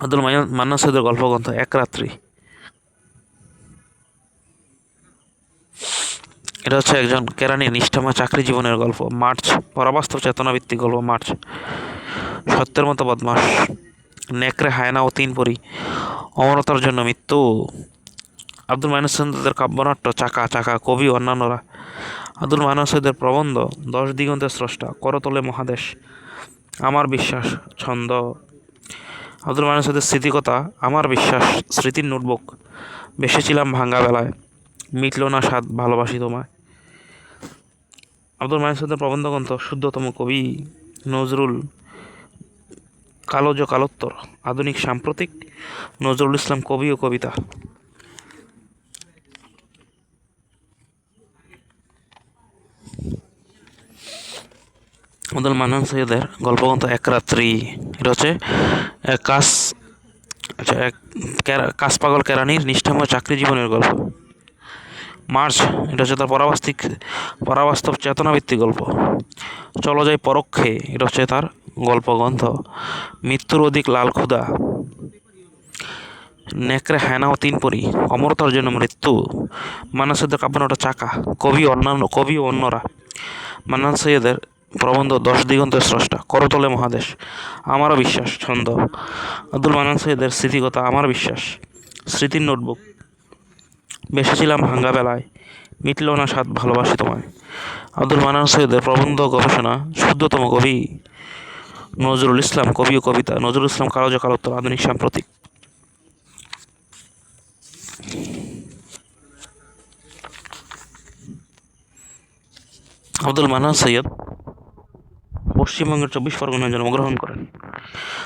আব্দুল মান্নান সৈয়দের গল্পগ্রন্থ এক রাত্রি, এটা হচ্ছে একজন কেরানির নিষ্ঠাময় চাকরি জীবনের গল্প। মার্চ, পরাবাস্তব চেতনাভিত্তিক গল্প মার্চ। সত্যের মতো বদমাস, নেকড়ে, হায়না ও তিন পরি, অমরতার জন্য মৃত্যু। আব্দুল মান্নান সৈয়দের কাব্যনাট্য চাকা চাকা, কবি অন্যান্যরা। আব্দুল মান্নান সৈয়দের প্রবন্ধ 10 দিগন্তের স্রষ্টা, করতলে মহাদেশ, আমার বিশ্বাস, ছন্দ। আব্দুল মান্নান সৈয়দের স্মৃতিকথা, আমার বিশ্বাস, স্মৃতির নোটবুক, বেসেছিলাম ভাঙ্গা বেলায়, মিটল না স্বাদ ভালোবাসি তোমায়। আব্দুল মান্নান সৈয়দের প্রবন্ধগ্রন্থ শুদ্ধতম কবি নজরুল, কালোজ কালোত্তর, আধুনিক সাম্প্রতিক, নজরুল ইসলাম কবি ও কবিতা। আব্দুল মান্নান সৈয়দের গল্পগ্রন্থ এক রাত্রি, এটা হচ্ছে এক কাস পাগল কেরানির নিষ্ঠাময় চাকরি জীবনের গল্প। মার্চ, এটা হচ্ছে তার পরাবাস্তব চেতনাভিত্তিক গল্প। চলো যাই পরক্ষে, এটা হচ্ছে তার গল্পগ্রন্থ। মৃত্যুর অধিক লাল ক্ষুধা, নেকড়ে, হায়না ও তিন পরি, অমরতার জন্য মৃত্যু। মান্নান সৈয়দের কাব্যনাট্য চাকা, কবি ও অন্যরা। মান্নান সৈয়দের প্রবন্ধ 10 দিগন্তের স্রষ্টা, করতলে মহাদেশ, আমারও বিশ্বাস, ছন্দ। আব্দুল মান্নান সৈয়দের স্মৃতিকথা, আমার বিশ্বাস, স্মৃতির নোটবুক, বেসেছিলাম ভাঙ্গা বেলায়, মিটল না স্বাদ ভালোবাসি তোমায়। আব্দুল মান্নান সৈয়দের প্রবন্ধ গবেষণা, শুদ্ধতম কবি নজরুল ইসলাম কবি ও কবিতা, নজরুল ইসলাম কালোজ কালোত্তর, আধুনিক সাম্প্রতিক। আব্দুল মান্নান সৈয়দ পশ্চিমবঙ্গের 24 পরগনায় জন্মগ্রহণ করেন।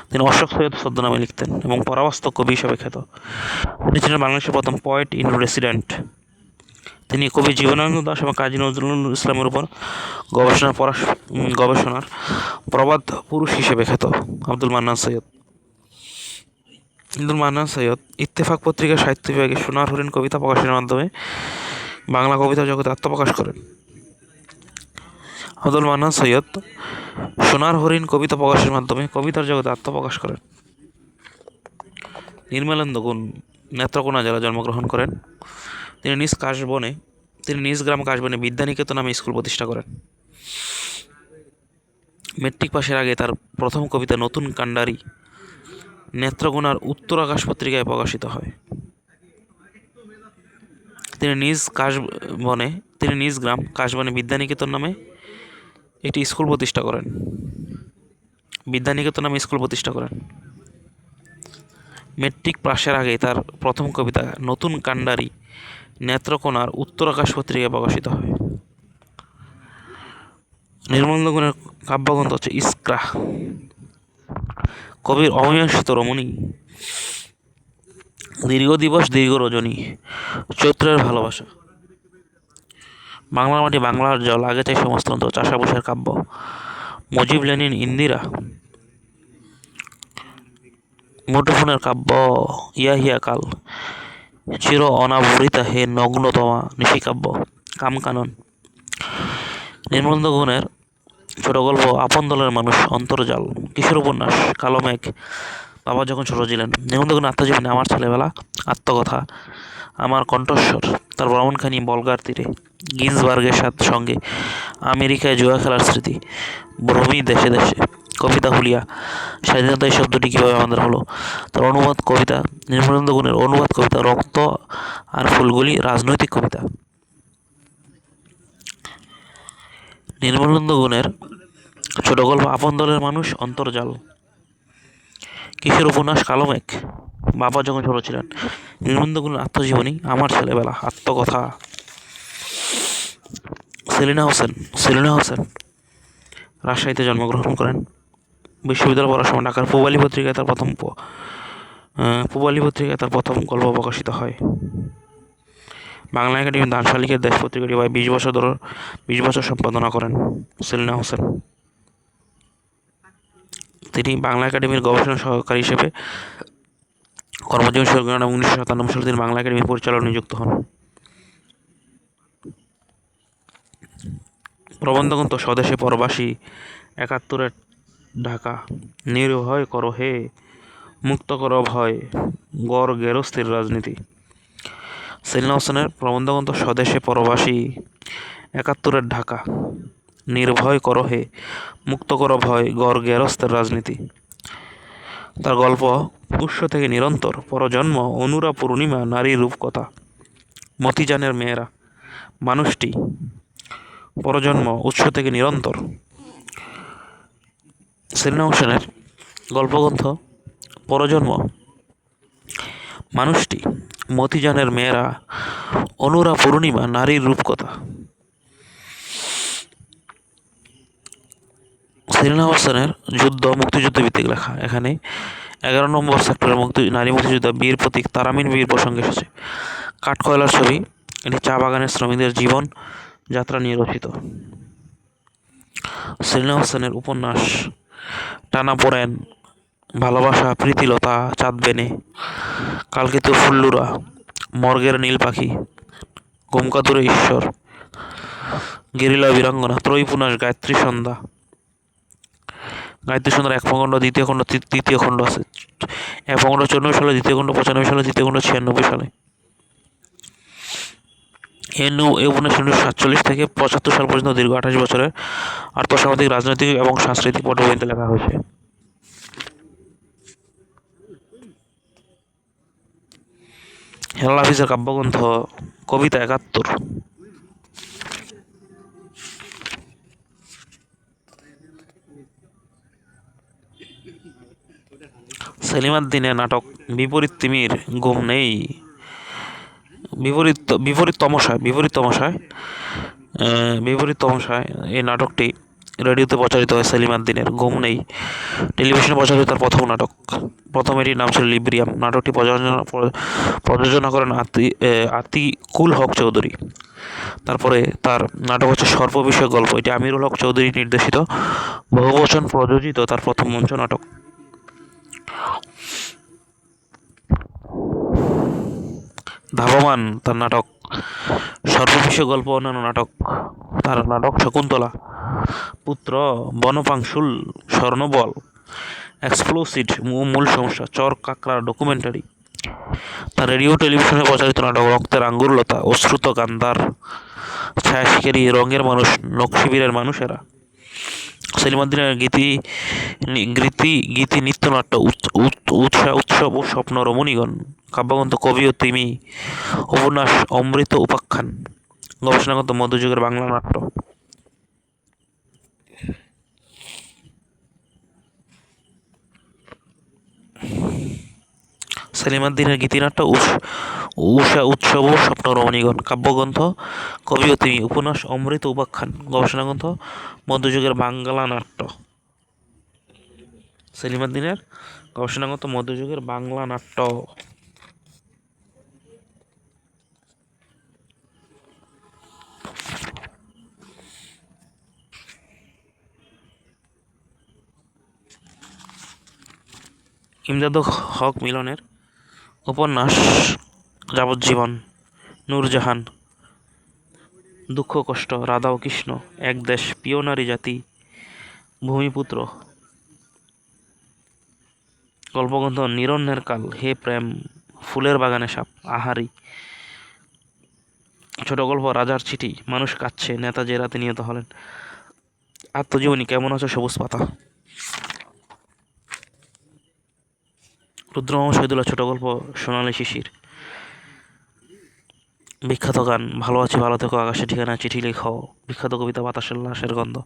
তিনি অশোক সৈয়দ ছদ্মনামে লিখতেন এবং পরাবাস্তব কবি হিসাবে খ্যাত। তিনি ছিলেন বাংলাদেশের প্রথম পোয়েট ইন রেসিডেন্ট। তিনি কবি জীবনানন্দ দাশ এবং কাজী নজরুল ইসলামের উপর গবেষণার প্রবাদ পুরুষ হিসেবে খ্যাত। আব্দুল মান্নান সৈয়দ ইত্তেফাক পত্রিকার সাহিত্য বিভাগে সোনার হরিণ কবিতা প্রকাশের মাধ্যমে বাংলা কবিতা জগতে আত্মপ্রকাশ করেন। আব্দুল মান্নান সৈয়দ সোনার হরিণ কবিতা প্রকাশের মাধ্যমে কবিতার জগতে আত্মপ্রকাশ করেন। নির্মলেন্দু গুণ নেত্রকোনা জেলায় জন্মগ্রহণ করেন। তিনি নিজ গ্রাম কাশবনে বিদ্যানিকেতন নামে স্কুল প্রতিষ্ঠা করেন। মেট্রিক পাশের আগে তার প্রথম কবিতা নতুন কাণ্ডারি নেত্রকোনার উত্তর আকাশ পত্রিকায় প্রকাশিত হয়। তিনি নিজ গ্রাম কাশবনে বিদ্যানিকেতন নামে একটি স্কুল প্রতিষ্ঠা করেন। মেট্রিক পাশের আগে তার প্রথম কবিতা নতুন কাণ্ডারি নেত্রকোনার উত্তর আকাশ পত্রিকায় প্রকাশিত হয়। নির্মলেন্দু গুণের কাব্যগ্রন্থ হচ্ছে ইস্ক্রা। কবির অমীমাংসিত রমণী, দীর্ঘ দিবস দীর্ঘ রজনী, চৈত্রের ভালোবাসা, বাংলার মাটি বাংলার জল, আগে চাই সমাজতন্ত্র, চাষাবুষের কাব্য, মুজিব লেনিন ইন্দিরা, মুঠোফোনের কাব্য, ইয়া হিয়া কাল, চির অনাবৃতা হে নগ্নতমা নিশিকাব্য, কামকানন, নির্মলেন্দু গুণের ছোট গল্প আপন দলের মানুষ, অন্তর্জাল, কিশোর উপন্যাস কালো মেঘ, বাবা যখন ছোট ছিলেন, নির্মলেন্দু গুণের আত্মজীবনী আমার ছেলেবেলা, আত্মকথা, আমার কণ্ঠস্বর, তার ভ্রমণখানি বলগার তীরে, গিন্সবার্গের সঙ্গে আমেরিকায় জুয়া খেলার স্মৃতি, ভ্রমি দেশে দেশে, কবিতা হুলিয়া, স্বাধীনতা এই শব্দটি কীভাবে আমাদের হলো, তার অনুবাদ কবিতা, নির্মলেন্দু গুণের অনুবাদ কবিতা রক্ত আর ফুলগুলি, রাজনৈতিক কবিতা, নির্মলেন্দু গুণের ছোট গল্প আপন দলের মানুষ, অন্তর্জাল, কিশোর উপন্যাস কালো মেঘ, বাবা যখন ছোট ছিলেন, নির্মলেন্দু গুণের আত্মজীবনী আমার ছেলেবেলা, আত্মকথা, সেলিনা হোসেন রাজশাহীতে জন্মগ্রহণ করেন। বিশ্ববিদ্যালয়ে পড়ার সময় ঢাকার পূবালী পত্রিকায় তার প্রথম গল্প প্রকাশিত হয়। বাংলা একাডেমি দান শালিকের দেশ পত্রিকাটি প্রায় 20 বছর সম্পাদনা করেন সেলিনা হোসেন। তিনি বাংলা একাডেমির গবেষণা সহকারী হিসেবে কর্মজীবন শুরু করেন এবং 1997 সালে তিনি বাংলা একাডেমির পরিচালক নিযুক্ত হন। প্রবন্ধগ্রন্থ স্বদেশে পরবাসী, 71-এর ঢাকা, নির্ভয় করো হে, মুক্ত করো ভয়, গড় গেরস্তির রাজনীতি। সেলিনা হোসেনের প্রবন্ধগ্রন্থ স্বদেশে পরবাসী, 71-এর ঢাকা, নির্ভয় করো হে, মুক্ত করো ভয়, গড় গেরস্তের রাজনীতি। তার গল্প উৎস থেকে নিরন্তর, পরজন্ম, অনুরা পূর্ণিমা, নারী রূপকথা, মতিজানের মেয়েরা, মানুষটি, পরজন্ম, উৎস থেকে নিরন্তর। সেলিনা হোসেনের গল্পগ্রন্থ পরজন্ম, মানুষটি, মতিজানের মেয়েরা, অনুরা পূর্ণিমা, নারীর রূপকথা। সেলিনা হোসেনের মুক্তিযুদ্ধ ভিত্তিক লেখা। এখানে 11 নম্বর সেক্টরের নারী মুক্তিযোদ্ধা বীর প্রতীক তারামিন বীর প্রসঙ্গে এসেছে। কাঠকয়লার ছবি, এটি চা বাগানের শ্রমিকদের জীবন যাত্রা নিয়ে রচিত। সেলিনা হোসেনের উপন্যাস টানাপোড়েন, ভালোবাসা, প্রীতিলতা, চাঁদ বেনে, কালকেতু ফুল্লুরা, মর্গের নীল পাখি, গোমকাতুরে ঈশ্বর, গেরিলা বীরাঙ্গনা, ত্রৈপুনাস, গায়ত্রী সন্ধ্যা। গায়ত্রী সন্ধ্যার 1 খণ্ড, 2 খণ্ড, 3 খণ্ড আছে। 1 খণ্ড 94 সালে, 2 খণ্ড 95 সালে, 3 খণ্ড 96 সালে। এই উপন্যাস 1947 থেকে 75 সাল পর্যন্ত দীর্ঘ 28 বছরের আর্থসামাজিক, রাজনৈতিক এবং সাংস্কৃতিক পটভূমিতে লেখা হয়েছে। হেলাল হাফিজের কাব্যগ্রন্থ কবিতা 71। সেলিমার দিনের নাটক বিপরীত তিমির, ঘুম নেই, বিপরীত তমসায় এই নাটকটি রেডিওতে প্রচারিত হয়। সেলিমার দিনের ঘুম নেই টেলিভিশনে প্রচারিত তার প্রথম নাটক। প্রথম এটির নাম ছিল লিব্রিয়াম। নাটকটি প্রযোজনা করেন আতিকুল হক চৌধুরী। তারপরে তার নাটক হচ্ছে সর্প বিষয়ক গল্প। এটি আমিরুল হক চৌধুরী নির্দেশিত, বহুবচন প্রযোজিত তার প্রথম মঞ্চ নাটক। ধাবমান তার নাটক। সর্ববিষয় গল্প, অন্যান্য নাটক। তার নাটক শকুন্তলা, পুত্র, বনপাংশুল, স্বর্ণবল, এক্সপ্লোসিড, মূল সমস্যা, চর কাকড়া ডকুমেন্টারি। তার রেডিও টেলিভিশনে প্রচারিত নাটক রক্তের আঙ্গুরলতা, অশ্রুত গান্ধার, ছায়া শিকারী, রঙের মানুষ, নকশিবীরের মানুষেরা। সেলিমাদ্দিনের গীতি নৃত্যনাট্য, উৎসব ও স্বপ্ন, রমণীগণ, কাব্যগ্রন্থ কবি ও তিমি, উপন্যাস অমৃত উপাখ্যান, গবেষণাগ্রন্থ মধ্যযুগের বাংলা নাট্য। সেলিমাদ্দিনের গীতিনাট্য উৎসব ও স্বপ্ন, রমণীগণ, কাব্যগ্রন্থ কবি ও তিমি, উপন্যাস অমৃত উপাখ্যান, গবেষণাগ্রন্থ মধ্যযুগের বাংলা নাট্য। সেলিমাদ্দিনের গবেষণাগত মধ্যযুগের বাংলা নাট্য। ইমদাদুল হক মিলনের উপন্যাস যাবজ্জীবন, নূরজাহান, দুঃখ কষ্ট, রাধা ও কৃষ্ণ, এক দেশ, প্রিয় নারী জাতি, ভূমিপুত্র, গল্পগ্রন্থ নিরন্নের কাল, হে প্রেম, ফুলের বাগানে সাপ, আহারি, ছোট গল্প রাজার চিঠি, মানুষ কাঁদছে, নেতাজি রাতে নিহত হলেন, আত্মজীবনী, কেমন আছো সবুজ পাতা, রুদ্র মোহাম্মদ শহীদুল্লাহ ছোট গল্প সোনালী শিশির, বিখ্যাত গান ভালো আছি ভালো থেকো, আকাশে ঠিকানা, চিঠি লেখো, বিখ্যাত কবিতা বাতাসের লাশের গন্ধ।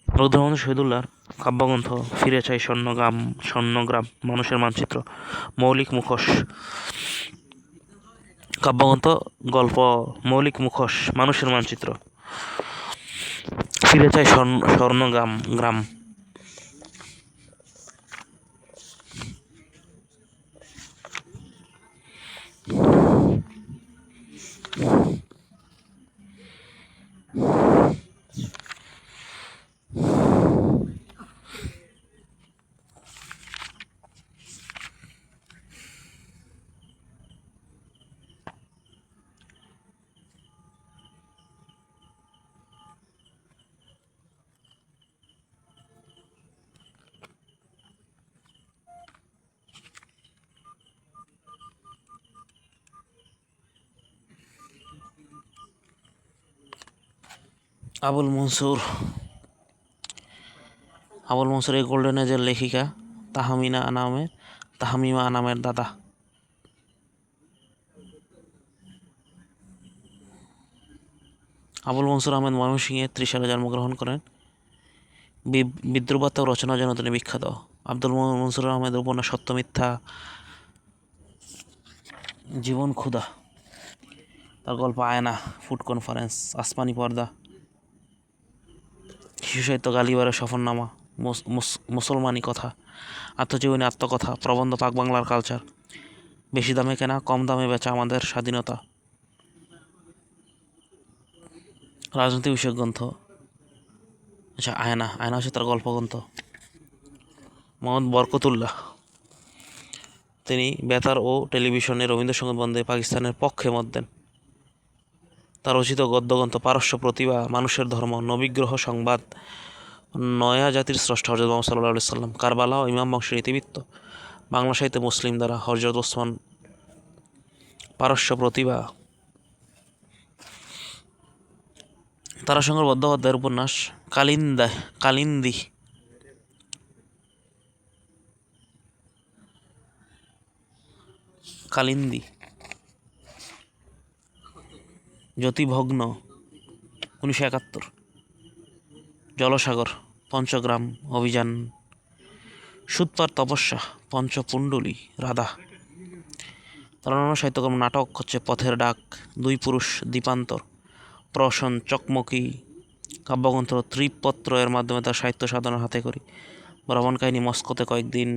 রুদ্র মোহাম্মদ শহীদুল্লাহর কাব্যগ্রন্থ ফিরে চাই স্বর্ণগ্রাম, মানুষের মানচিত্র, মৌলিক মুখোশ, কাব্যগ্রন্থ গল্প মৌলিক মুখোশ, মানুষের মানচিত্র, ফিরে চাই স্বর্ণগ্রাম। আবুল মনসুর এই গোল্ডেন এজের লেখিকা তাহমিমা আনামের দাদা। আবুল মনসুর আহমেদ ময়মনসিংহে 30 সালে জন্মগ্রহণ করেন। বিদ্রোহাত্মক রচনার জন্য তিনি বিখ্যাত। আব্দুল মনসুর আহমেদের উপন্যাস সত্য মিথ্যা, জীবন ক্ষুধা, তার গল্প আয়না, ফুড কনফারেন্স, আসমানি পর্দা, শিশু সাহিত্য গালিবারের সফরনামা, মুসলমানি কথা, আত্মজীবনী, আত্মকথা, প্রবন্ধ, পাক বাংলার কালচার, বেশি দামে কেনা কম দামে বেচা, আমাদের স্বাধীনতা, রাজনীতি বিষয়ক গ্রন্থ। আচ্ছা, আয়না হচ্ছে তার গল্পগ্রন্থ। মোহাম্মদ বরকতুল্লাহ, তিনি বেতার ও টেলিভিশনে রবীন্দ্রসঙ্গীত বন্ধে পাকিস্তানের পক্ষে মত দেন। তার রচিত গদ্যগ্রন্থ পারস্য প্রতিভা, মানুষের ধর্ম, নবীগ্রহ সংবাদ, নয়া জাতির স্রষ্টা হযরত মুহাম্মদ সাল্লাল্লাহু আলাইহি সাল্লাম, কারবালা ও ইমাম বংশের ইতিবৃত্ত, বাংলা সাহিত্যে মুসলিম দ্বারা, হযরত ওসমান, পারস্য প্রতিভা। তারাশঙ্কর বন্দ্যোপাধ্যায়ের উপন্যাস কালিন্দী, জ্যোতিভগ্ন 1971, জলসাগর, পঞ্চগ্রাম অভিযান, সুতপার তপস্যা, পঞ্চপুণ্ডলী, রাধা। তার অন্যান্য সাহিত্যকর্ম নাটক হচ্ছে পথের ডাক, দুই পুরুষ, দ্বীপান্তর, প্রহসন, চকমকি, কাব্যগ্রন্থ ত্রিপত্র এর মাধ্যমে তার সাহিত্য সাধনার হাতে করি, ভ্রমণ কাহিনী, মস্কোতে কয়েকদিন।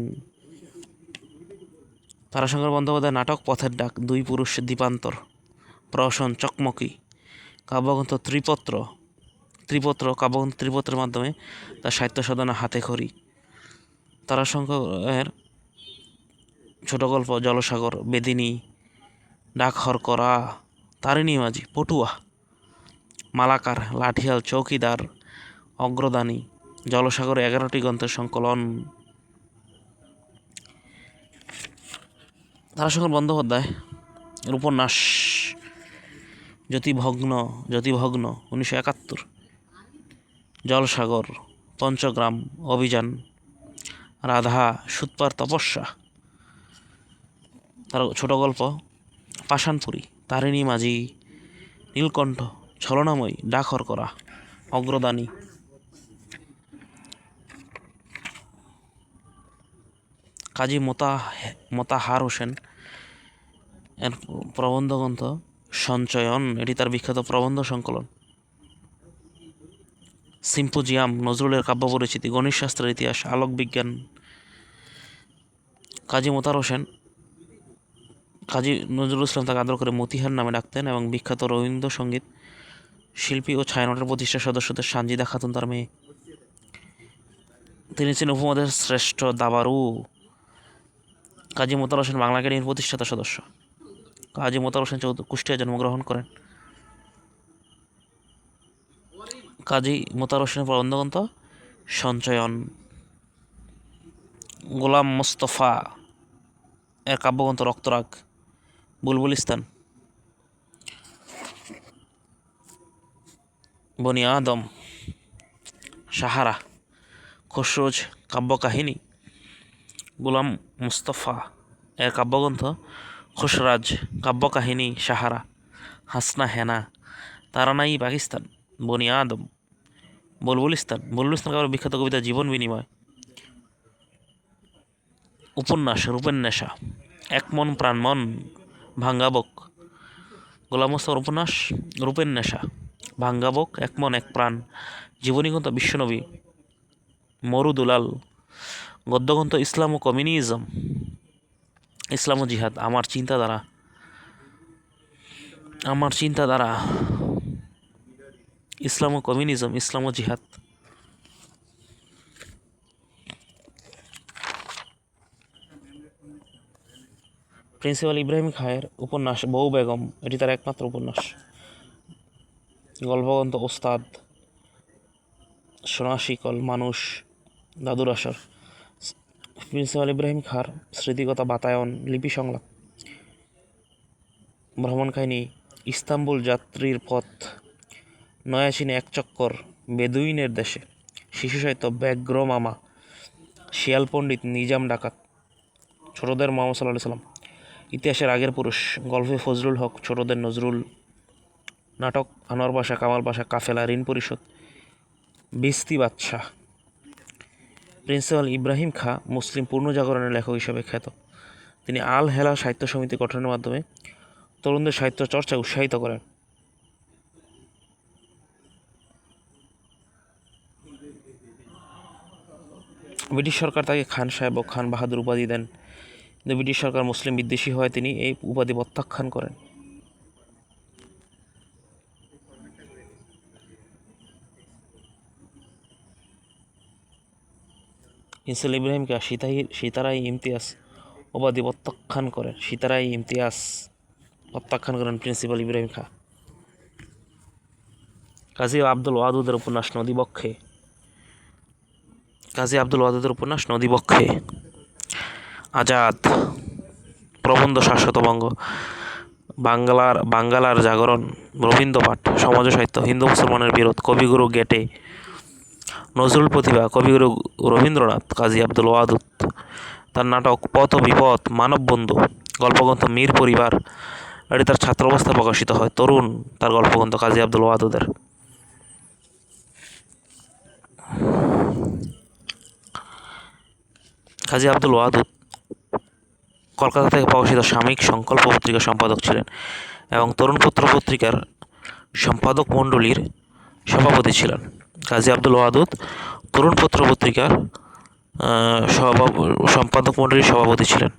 তারাশঙ্কর বন্দ্যোপাধ্যায় নাটক পথের ডাক, দুই পুরুষ, দ্বীপান্তর, প্রহসন, চকমকি, কাব্যগ্রন্থ কাব্যগ্রন্থ ত্রিপত্রের মাধ্যমে তার সাহিত্য সাধনা হাতে খড়ি। তারাশঙ্করের ছোট গল্প জলসাগর, বেদিনী, ডাক হরকরা, তারিণী মাঝি, পটুয়া, মালাকার, লাঠিয়াল, চৌকিদার, অগ্রদানী, জলসাগরে 11টি গ্রন্থের সংকলন। তারাশঙ্কর বন্দ্যোপাধ্যায় এর উপন্যাস জ্যোতিভগ্ন 1971, জলসাগর, পঞ্চগ্রাম অভিযান, রাধা, সুতপার তপস্যা। তার ছোট গল্প পাষাণপুরী, তারিণী মাঝি, নীলকণ্ঠ, ছলনাময়ী, ডাক হরকরা, অগ্রদানী। কাজী মোতাহার হোসেন এর প্রবন্ধ গ্রন্থ সঞ্চয়ন, এটি তার বিখ্যাত প্রবন্ধ সংকলন। সিম্পোজিয়াম, নজরুলের কাব্য পরিচিতি, গণিত শাস্ত্রের ইতিহাস, আলোক বিজ্ঞান। কাজী মোতার হোসেন, কাজী নজরুল ইসলাম তাকে আদর করে মতিহার নামে ডাকতেন এবং বিখ্যাত রবীন্দ্রসঙ্গীত শিল্পী ও ছায়ানটের প্রতিষ্ঠা সদস্যদের সানজিদা খাতুন তার মেয়ে। তিনি ছিলেন উপমহাদেশের শ্রেষ্ঠ দাবারু। কাজী মোতার হোসেন বাংলা একাডেমির প্রতিষ্ঠাতা সদস্য। কাজী মোতার হোসেন কুষ্টিয়ায় জন্মগ্রহণ করেন। কাজী মোতার হোসেনের প্রবন্ধগ্রন্থ সঞ্চয়ন। গোলাম মোস্তফা এর কাব্যগ্রন্থ রক্তরাগ। বুলবুলিস্তান। বনি আদম, সাহারা, খসরোজ কাব্যকাহিনী। গোলাম মুস্তফা এর কাব্যগ্রন্থ খসরাজ, কাব্যকাহিনী, সাহারা। হাসনা হেনা, তারানাই পাকিস্তান। বনি আদম। বুলবুলিস্তান। বুলবুলিস্তান কাব্যের বিখ্যাত কবিতা জীবন বিনিময়। উপন্যাস রূপের নেশা। এক মন প্রাণ মন, ভাঙ্গাবক। গোলাম মোস্তফার উপন্যাস রূপের নেশা, ভাঙ্গাবক, এক মন এক প্রাণ, জীবনীগ্রন্থ বিশ্বনবী, মরুদুলাল। গদ্যগ্রন্থ ইসলাম ও কমিউনিজম, ইসলাম ও জিহাদ, আমার চিন্তাধারা, আমার চিন্তাধারা, ইসলাম ও কমিউনিজম, ইসলাম ও জিহাদ। প্রিন্সিপাল ইব্রাহিম খাঁয়ের উপন্যাস বউ বেগম, এটি তার একমাত্র উপন্যাস। গল্পগ্রন্থ ওস্তাদ, সোনা শিকল, মানুষ, দাদুর আসর। প্রিন্সিপাল ইব্রাহিম খাঁর স্মৃতিকথা বাতায়ন, লিপি সংলাপ। ভ্রমণ কাহিনী ইস্তাম্বুল যাত্রীর পথ, নয়াচিনে এক চক্কর, বেদুইনের দেশে। শিশু সাহিত্য ব্যাঘ্র মামা, শিয়াল পণ্ডিত, নিজাম ডাকাত। ছোটদের মোহাম্মদ সাল্লাল্লাহু আলাইহি সাল্লাম। ইতিহাসের আগের পুরুষ, গল্পে ফজলুল হক, ছোটদের নজরুল। নাটক আনোয়ার পাশা, কামাল পাশা, কাফেলা, ঋণ পরিশোধ, বিস্তি বাদশাহ। প্রিন্সিপাল ইব্রাহিম খাঁ মুসলিম পূর্ণজাগরণের লেখক হিসেবে খ্যাত। তিনি আল হেলা সাহিত্য সমিতি গঠনের মাধ্যমে তরুণদের সাহিত্য চর্চায় উৎসাহিত করেন। ব্রিটিশ সরকার তাকে খান সাহেব ও খান বাহাদুর উপাধি দেন, কিন্তু ব্রিটিশ সরকার মুসলিম বিদ্বেষী হওয়ায় তিনি এই উপাধি প্রত্যাখ্যান করেন। প্রিন্সিপাল ইব্রাহিমকে সিতারাই ইমতিয়াজ উপাধি প্রত্যাখ্যান করেন। সিতারাই ইমতিয়াজ প্রত্যাখ্যান করেন প্রিন্সিপাল ইব্রাহিম খাঁ। কাজী আব্দুল ওয়াদুদের উপন্যাস নদীবক্ষে। কাজী আব্দুল ওয়াদুদের উপন্যাস নদীবক্ষে। আজাদ, প্রবন্ধ শাশ্বতবঙ্গ, বাঙ্গালার জাগরণ, রবীন্দ্র পাঠ, সমাজ সাহিত্য, হিন্দু মুসলমানের বিরোধ, কবিগুরু গেটে, নজরুল প্রতিভা, কবিগুরু রবীন্দ্রনাথ। কাজী আব্দুল ওয়াদুদ, তার নাটক পথ ও বিপথ, মানববন্ধু। গল্পগ্রন্থ মীর পরিবার, এটি তার ছাত্র অবস্থায় প্রকাশিত হয়। তরুণ, তার গল্পগ্রন্থ কাজী আব্দুল ওয়াদুদের। কাজী আব্দুল ওয়াদুদ কলকাতা থেকে প্রকাশিত সাময়িক সংকল্প পত্রিকার সম্পাদক ছিলেন এবং তরুণ পত্র পত্রিকার সম্পাদক মণ্ডলীর সভাপতি ছিলেন। কাজী আব্দুল ওয়াদুদ তরুণ পত্র পত্রিকার সম্পাদক মণ্ডলীর সভাপতি ছিলেন।